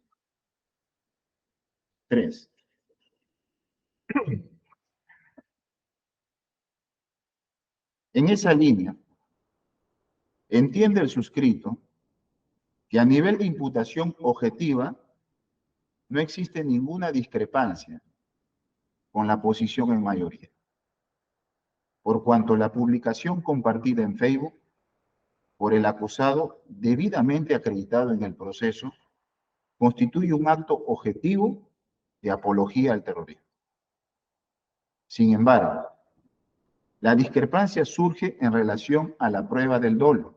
3. En esa línea, entiende el suscrito que a nivel de imputación objetiva no existe ninguna discrepancia con la posición en mayoría, por cuanto la publicación compartida en Facebook por el acusado debidamente acreditado en el proceso constituye un acto objetivo de apología al terrorismo. Sin embargo, la discrepancia surge en relación a la prueba del dolo.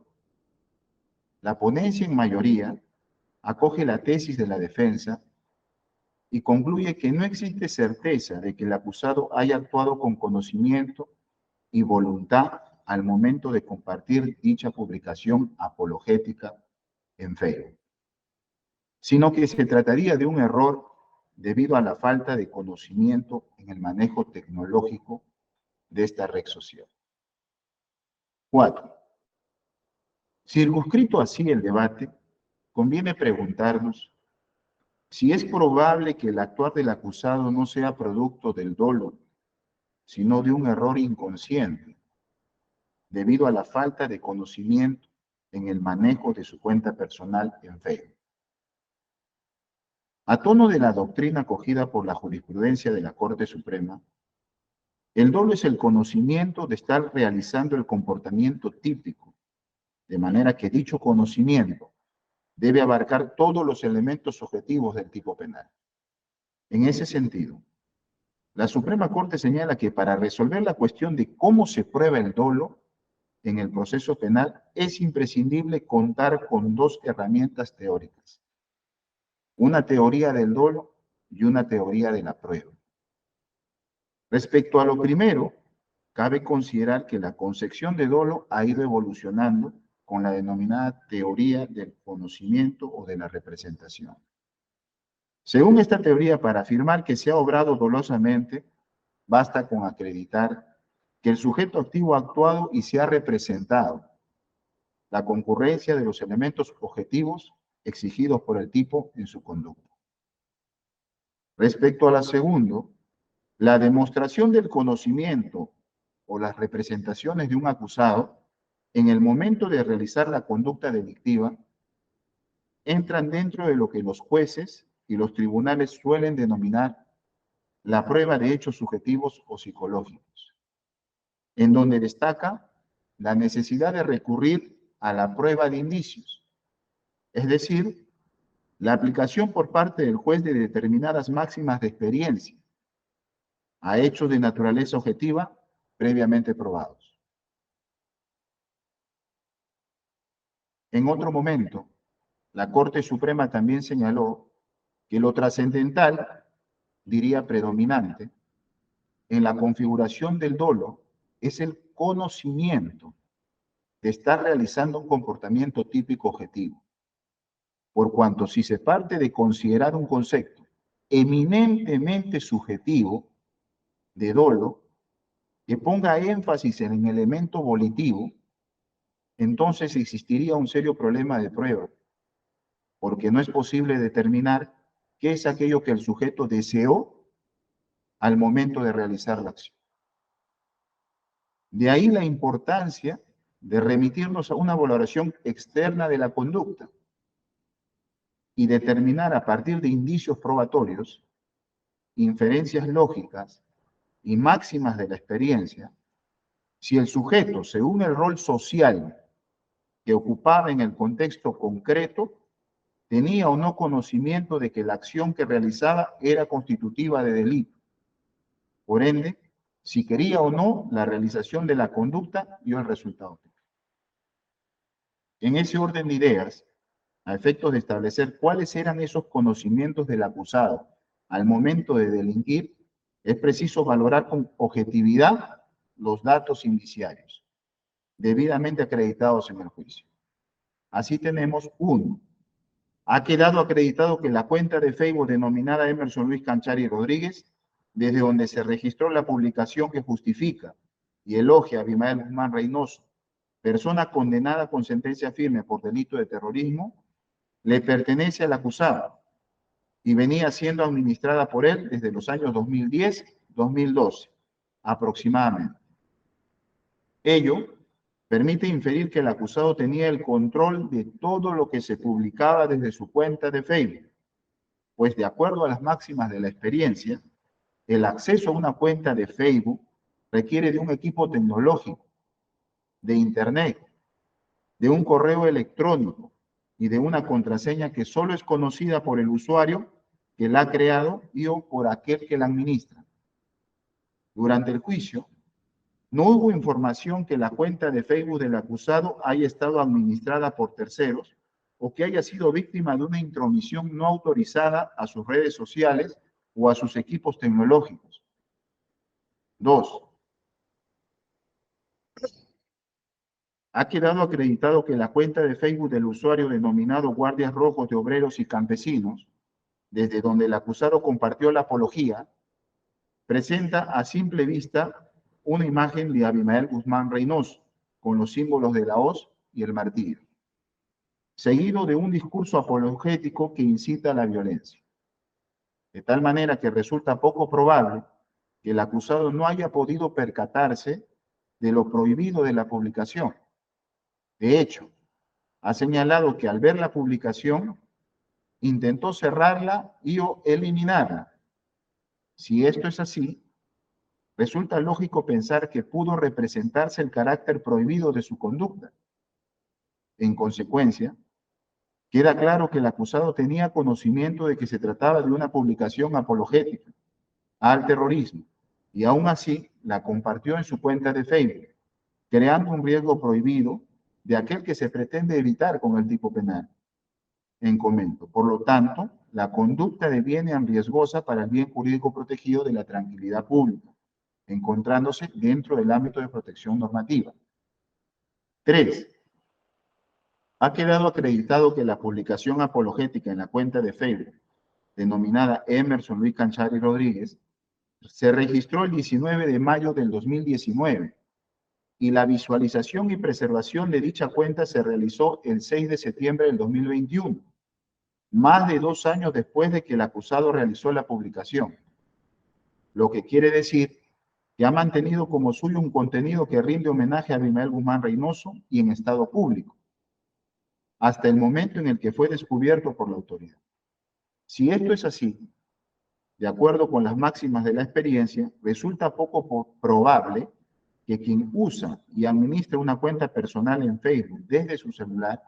La ponencia en mayoría acoge la tesis de la defensa y concluye que no existe certeza de que el acusado haya actuado con conocimiento y voluntad al momento de compartir dicha publicación apologética en Facebook, sino que se trataría de un error debido a la falta de conocimiento en el manejo tecnológico de esta red social. 4. Circunscrito así el debate, conviene preguntarnos si es probable que el actuar del acusado no sea producto del dolo, sino de un error inconsciente, debido a la falta de conocimiento en el manejo de su cuenta personal en Facebook. A tono de la doctrina acogida por la jurisprudencia de la Corte Suprema, el dolo es el conocimiento de estar realizando el comportamiento típico, de manera que dicho conocimiento debe abarcar todos los elementos objetivos del tipo penal. En ese sentido, la Suprema Corte señala que para resolver la cuestión de cómo se prueba el dolo en el proceso penal es imprescindible contar con dos herramientas teóricas: una teoría del dolo y una teoría de la prueba. Respecto a lo primero, cabe considerar que la concepción de dolo ha ido evolucionando con la denominada teoría del conocimiento o de la representación. Según esta teoría, para afirmar que se ha obrado dolosamente, basta con acreditar que el sujeto activo ha actuado y se ha representado la concurrencia de los elementos objetivos exigidos por el tipo en su conducta. Respecto a la segunda, la demostración del conocimiento o las representaciones de un acusado en el momento de realizar la conducta delictiva, entran dentro de lo que los jueces y los tribunales suelen denominar la prueba de hechos subjetivos o psicológicos, en donde destaca la necesidad de recurrir a la prueba de indicios, es decir, la aplicación por parte del juez de determinadas máximas de experiencia a hechos de naturaleza objetiva previamente probados. En otro momento, la Corte Suprema también señaló que lo trascendental, diría predominante, en la configuración del dolo es el conocimiento de estar realizando un comportamiento típico objetivo. Por cuanto si se parte de considerar un concepto eminentemente subjetivo de dolo, que ponga énfasis en el elemento volitivo, entonces existiría un serio problema de prueba, porque no es posible determinar qué es aquello que el sujeto deseó al momento de realizar la acción. De ahí la importancia de remitirnos a una valoración externa de la conducta y determinar a partir de indicios probatorios, inferencias lógicas y máximas de la experiencia, si el sujeto, según el rol social que ocupaba en el contexto concreto, tenía o no conocimiento de que la acción que realizaba era constitutiva de delito. Por ende, si quería o no la realización de la conducta dio el resultado. En ese orden de ideas, a efectos de establecer cuáles eran esos conocimientos del acusado al momento de delinquir, es preciso valorar con objetividad los datos indiciarios, debidamente acreditados en el juicio. Así tenemos uno. Ha quedado acreditado que la cuenta de Facebook denominada Emerson Luis Canchari Rodríguez, desde donde se registró la publicación que justifica y elogia a Abimael Guzmán Reynoso, persona condenada con sentencia firme por delito de terrorismo, le pertenece al acusado y venía siendo administrada por él desde los años 2010-2012, aproximadamente. Ello permite inferir que el acusado tenía el control de todo lo que se publicaba desde su cuenta de Facebook, pues de acuerdo a las máximas de la experiencia, el acceso a una cuenta de Facebook requiere de un equipo tecnológico, de Internet, de un correo electrónico y de una contraseña que solo es conocida por el usuario que la ha creado y o por aquel que la administra. Durante el juicio, no hubo información que la cuenta de Facebook del acusado haya estado administrada por terceros o que haya sido víctima de una intromisión no autorizada a sus redes sociales o a sus equipos tecnológicos. 2. Ha quedado acreditado que la cuenta de Facebook del usuario denominado Guardias Rojos de Obreros y Campesinos, desde donde el acusado compartió la apología, presenta a simple vista una imagen de Abimael Guzmán Reynoso, con los símbolos de la hoz y el martillo, seguido de un discurso apologético que incita a la violencia. De tal manera que resulta poco probable que el acusado no haya podido percatarse de lo prohibido de la publicación. De hecho, ha señalado que al ver la publicación, intentó cerrarla y o eliminarla. Si esto es así, resulta lógico pensar que pudo representarse el carácter prohibido de su conducta. En consecuencia, queda claro que el acusado tenía conocimiento de que se trataba de una publicación apologética al terrorismo y aún así la compartió en su cuenta de Facebook, creando un riesgo prohibido de aquel que se pretende evitar con el tipo penal. En comento. Por lo tanto, la conducta deviene riesgosa para el bien jurídico protegido de la tranquilidad pública, encontrándose dentro del ámbito de protección normativa. 3. Ha quedado acreditado que la publicación apologética en la cuenta de Facebook, denominada Emerson Luis Canchari Rodríguez, se registró el 19 de mayo del 2019 y la visualización y preservación de dicha cuenta se realizó el 6 de septiembre del 2021, más de 2 años después de que el acusado realizó la publicación, lo que quiere decir que ha mantenido como suyo un contenido que rinde homenaje a Abimael Guzmán Reynoso y en estado público, hasta el momento en el que fue descubierto por la autoridad. Si esto es así, de acuerdo con las máximas de la experiencia, resulta poco probable que quien usa y administra una cuenta personal en Facebook desde su celular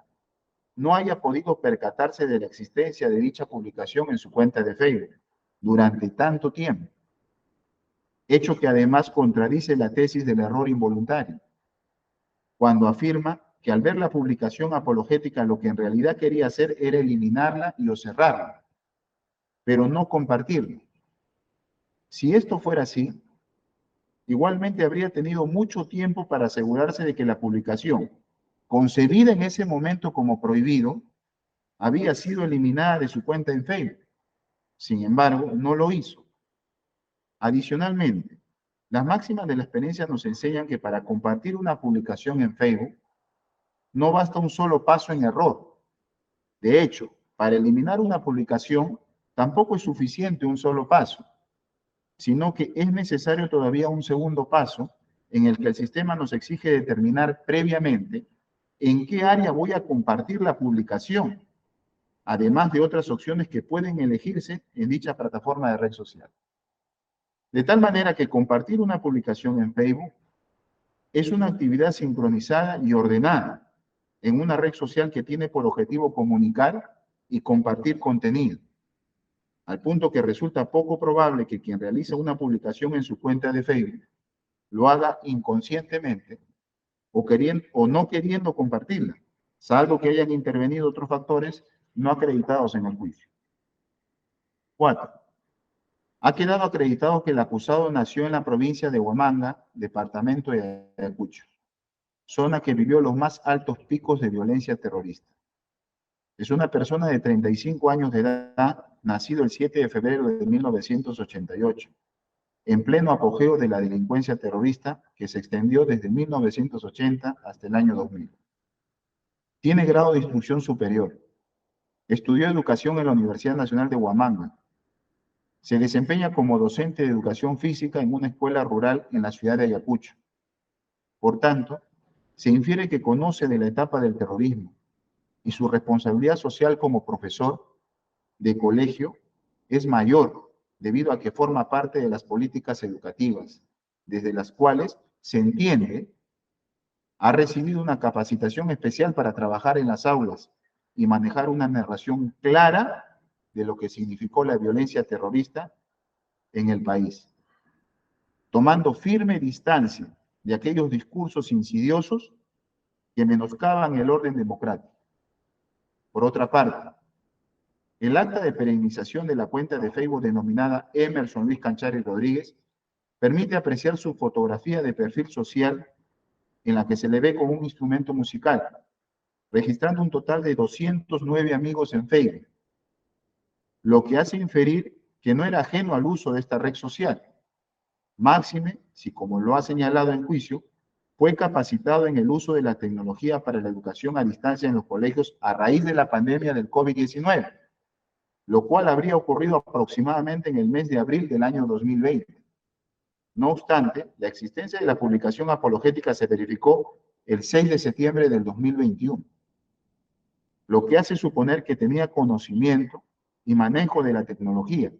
no haya podido percatarse de la existencia de dicha publicación en su cuenta de Facebook durante tanto tiempo, hecho que además contradice la tesis del error involuntario, cuando afirma que al ver la publicación apologética lo que en realidad quería hacer era eliminarla y o cerrarla, pero no compartirla. Si esto fuera así, igualmente habría tenido mucho tiempo para asegurarse de que la publicación, concebida en ese momento como prohibido, había sido eliminada de su cuenta en Facebook. Sin embargo, no lo hizo. Adicionalmente, las máximas de la experiencia nos enseñan que para compartir una publicación en Facebook, no basta un solo paso en error. De hecho, para eliminar una publicación, tampoco es suficiente un solo paso, sino que es necesario todavía un segundo paso en el que el sistema nos exige determinar previamente en qué área voy a compartir la publicación, además de otras opciones que pueden elegirse en dicha plataforma de red social. De tal manera que compartir una publicación en Facebook es una actividad sincronizada y ordenada en una red social que tiene por objetivo comunicar y compartir contenido, al punto que resulta poco probable que quien realiza una publicación en su cuenta de Facebook lo haga inconscientemente o no queriendo compartirla, salvo que hayan intervenido otros factores no acreditados en el juicio. 4. Ha quedado acreditado que el acusado nació en la provincia de Huamanga, departamento de Ayacucho, zona que vivió los más altos picos de violencia terrorista. Es una persona de 35 años de edad, nacido el 7 de febrero de 1988, en pleno apogeo de la delincuencia terrorista que se extendió desde 1980 hasta el año 2000. Tiene grado de instrucción superior. Estudió educación en la Universidad Nacional de Huamanga. Se desempeña como docente de educación física en una escuela rural en la ciudad de Ayacucho. Por tanto, se infiere que conoce de la etapa del terrorismo y su responsabilidad social como profesor de colegio es mayor debido a que forma parte de las políticas educativas, desde las cuales se entiende ha recibido una capacitación especial para trabajar en las aulas y manejar una narración clara de lo que significó la violencia terrorista en el país, tomando firme distancia de aquellos discursos insidiosos que menoscaban el orden democrático. Por otra parte, el acta de perennización de la cuenta de Facebook denominada Emerson Luis Canchari Rodríguez permite apreciar su fotografía de perfil social en la que se le ve con un instrumento musical, registrando un total de 209 amigos en Facebook, lo que hace inferir que no era ajeno al uso de esta red social. Máxime, si como lo ha señalado en juicio, fue capacitado en el uso de la tecnología para la educación a distancia en los colegios a raíz de la pandemia del COVID-19, lo cual habría ocurrido aproximadamente en el mes de abril del año 2020. No obstante, la existencia de la publicación apologética se verificó el 6 de septiembre del 2021, lo que hace suponer que tenía conocimiento y manejo de la tecnología.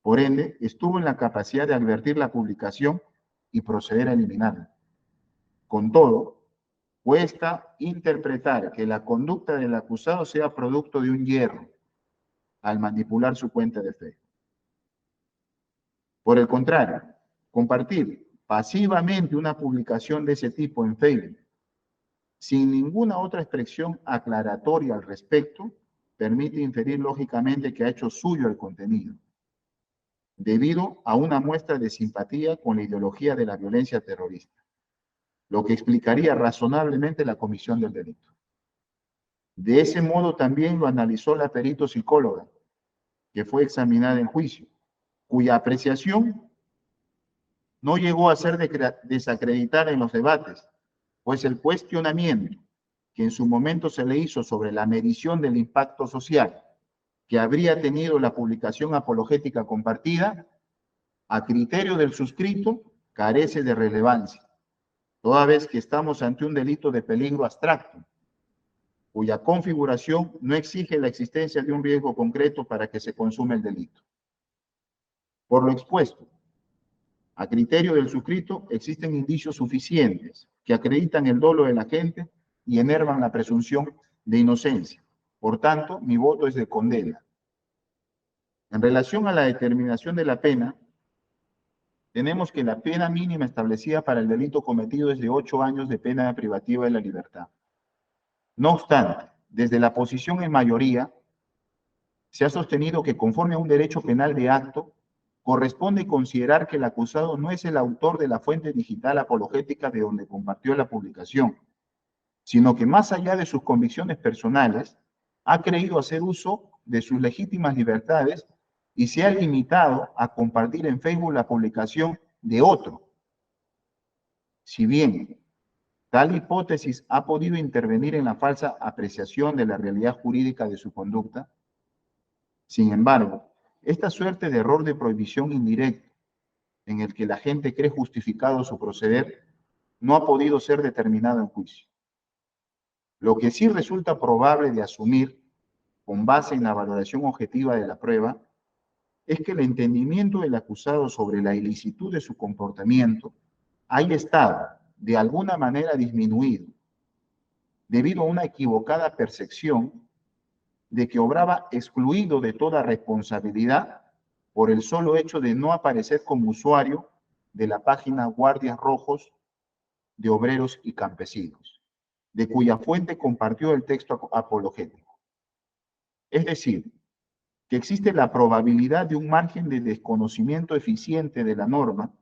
Por ende, estuvo en la capacidad de advertir la publicación y proceder a eliminarla. Con todo, cuesta interpretar que la conducta del acusado sea producto de un yerro al manipular su cuenta de Facebook. Por el contrario, compartir pasivamente una publicación de ese tipo en Facebook sin ninguna otra expresión aclaratoria al respecto permite inferir lógicamente que ha hecho suyo el contenido, debido a una muestra de simpatía con la ideología de la violencia terrorista, lo que explicaría razonablemente la comisión del delito. De ese modo también lo analizó la perito psicóloga, que fue examinada en juicio, cuya apreciación no llegó a ser desacreditada en los debates, pues el cuestionamiento que en su momento se le hizo sobre la medición del impacto social que habría tenido la publicación apologética compartida, a criterio del suscrito, carece de relevancia, toda vez que estamos ante un delito de peligro abstracto, cuya configuración no exige la existencia de un riesgo concreto para que se consuma el delito. Por lo expuesto, a criterio del suscrito, existen indicios suficientes que acreditan el dolo del agente y enervan la presunción de inocencia. Por tanto, mi voto es de condena. En relación a la determinación de la pena, tenemos que la pena mínima establecida para el delito cometido es de 8 años de pena privativa de la libertad. No obstante, desde la posición en mayoría, se ha sostenido que conforme a un derecho penal de acto, corresponde considerar que el acusado no es el autor de la fuente digital apologética de donde compartió la publicación, sino que más allá de sus convicciones personales, ha creído hacer uso de sus legítimas libertades y se ha limitado a compartir en Facebook la publicación de otro. Si bien tal hipótesis ha podido intervenir en la falsa apreciación de la realidad jurídica de su conducta, sin embargo, esta suerte de error de prohibición indirecto, en el que la gente cree justificado su proceder, no ha podido ser determinado en juicio. Lo que sí resulta probable de asumir, con base en la valoración objetiva de la prueba, es que el entendimiento del acusado sobre la ilicitud de su comportamiento haya estado, de alguna manera, disminuido, debido a una equivocada percepción de que obraba excluido de toda responsabilidad por el solo hecho de no aparecer como usuario de la página Guardias Rojos de Obreros y Campesinos, de cuya fuente compartió el texto apologético. Es decir, que existe la probabilidad de un margen de desconocimiento eficiente de la norma.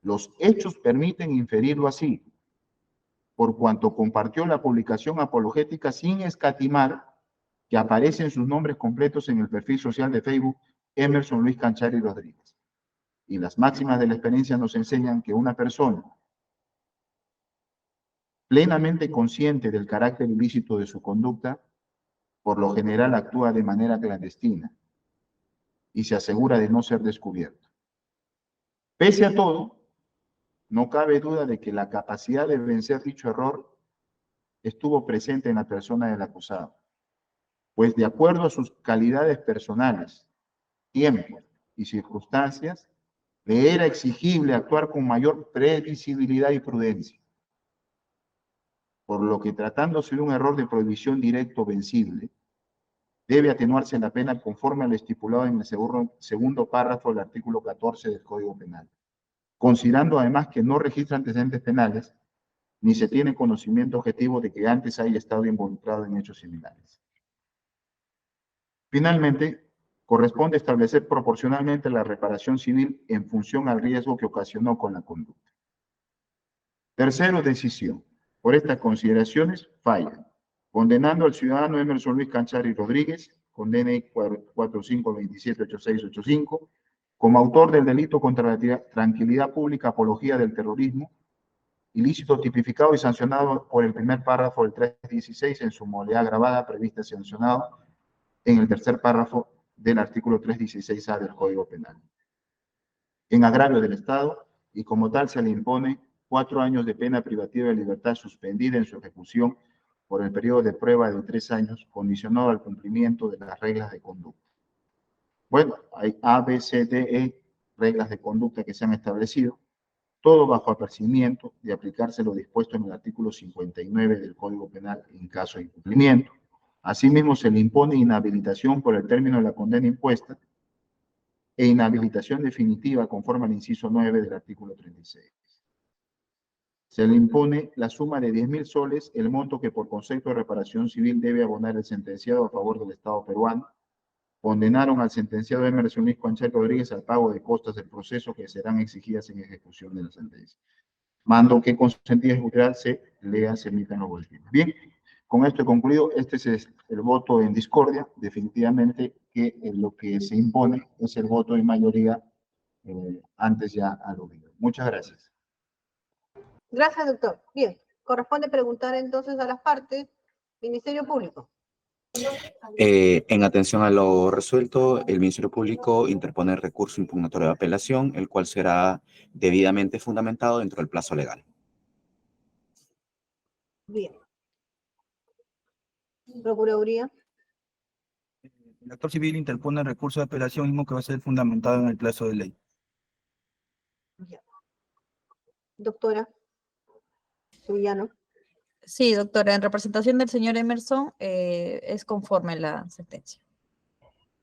Los hechos permiten inferirlo así, por cuanto compartió la publicación apologética sin escatimar que aparecen sus nombres completos en el perfil social de Facebook Emerson Luis Canchari Rodríguez. Y las máximas de la experiencia nos enseñan que una persona plenamente consciente del carácter ilícito de su conducta, por lo general actúa de manera clandestina y se asegura de no ser descubierto. Pese a todo, no cabe duda de que la capacidad de vencer dicho error estuvo presente en la persona del acusado, pues de acuerdo a sus calidades personales, tiempo y circunstancias, le era exigible actuar con mayor previsibilidad y prudencia, por lo que tratándose de un error de prohibición directo vencible, debe atenuarse la pena conforme a lo estipulado en el segundo párrafo del artículo 14 del Código Penal, considerando además que no registra antecedentes penales, ni se tiene conocimiento objetivo de que antes haya estado involucrado en hechos similares. Finalmente, corresponde establecer proporcionalmente la reparación civil en función al riesgo que ocasionó con la conducta. Tercero, decisión. Por estas consideraciones, falla, condenando al ciudadano Emerson Luis Canchari Rodríguez, con DNI 45278685, como autor del delito contra la tranquilidad pública, apología del terrorismo, ilícito tipificado y sancionado por el primer párrafo del 316 en su modalidad agravada, prevista y sancionado en el tercer párrafo del artículo 316A del Código Penal. En agravio del Estado, y como tal se le impone 4 años de pena privativa de libertad suspendida en su ejecución por el periodo de prueba de 3 años, condicionado al cumplimiento de las reglas de conducta. Bueno, hay A, B, C, D, E, reglas de conducta que se han establecido, todo bajo apercibimiento de aplicarse lo dispuesto en el artículo 59 del Código Penal en caso de incumplimiento. Asimismo, se le impone inhabilitación por el término de la condena impuesta e inhabilitación definitiva conforme al inciso 9 del artículo 36. Se le impone la suma de 10.000 soles, el monto que por concepto de reparación civil debe abonar el sentenciado a favor del Estado peruano. Condenaron al sentenciado Emerson Luis Canchari Rodríguez al pago de costas del proceso que serán exigidas en ejecución de la sentencia. Mando que con sentido ejecutorial se emitan los boletines. Bien, con esto he concluido. Este es el voto en discordia. Definitivamente que lo que se impone es el voto en mayoría antes ya aludido. Muchas gracias. Gracias, doctor. Bien, corresponde preguntar entonces a las partes. Ministerio Público. En atención a lo resuelto, el Ministerio Público interpone el recurso impugnatorio de apelación, el cual será debidamente fundamentado dentro del plazo legal. Bien. Procuraduría. El actor civil interpone el recurso de apelación mismo que va a ser fundamentado en el plazo de ley. Ya. Doctora Sevillano. Sí, doctora, en representación del señor Emerson, es conforme la sentencia.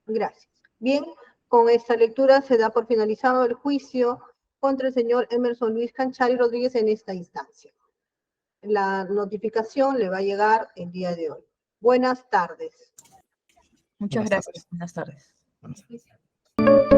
Gracias. Bien, con esta lectura se da por finalizado el juicio contra el señor Emerson Luis Canchari Rodríguez en esta instancia. La notificación le va a llegar el día de hoy. Buenas tardes. Muchas Buenas gracias. tardes. Buenas tardes. Buenas tardes.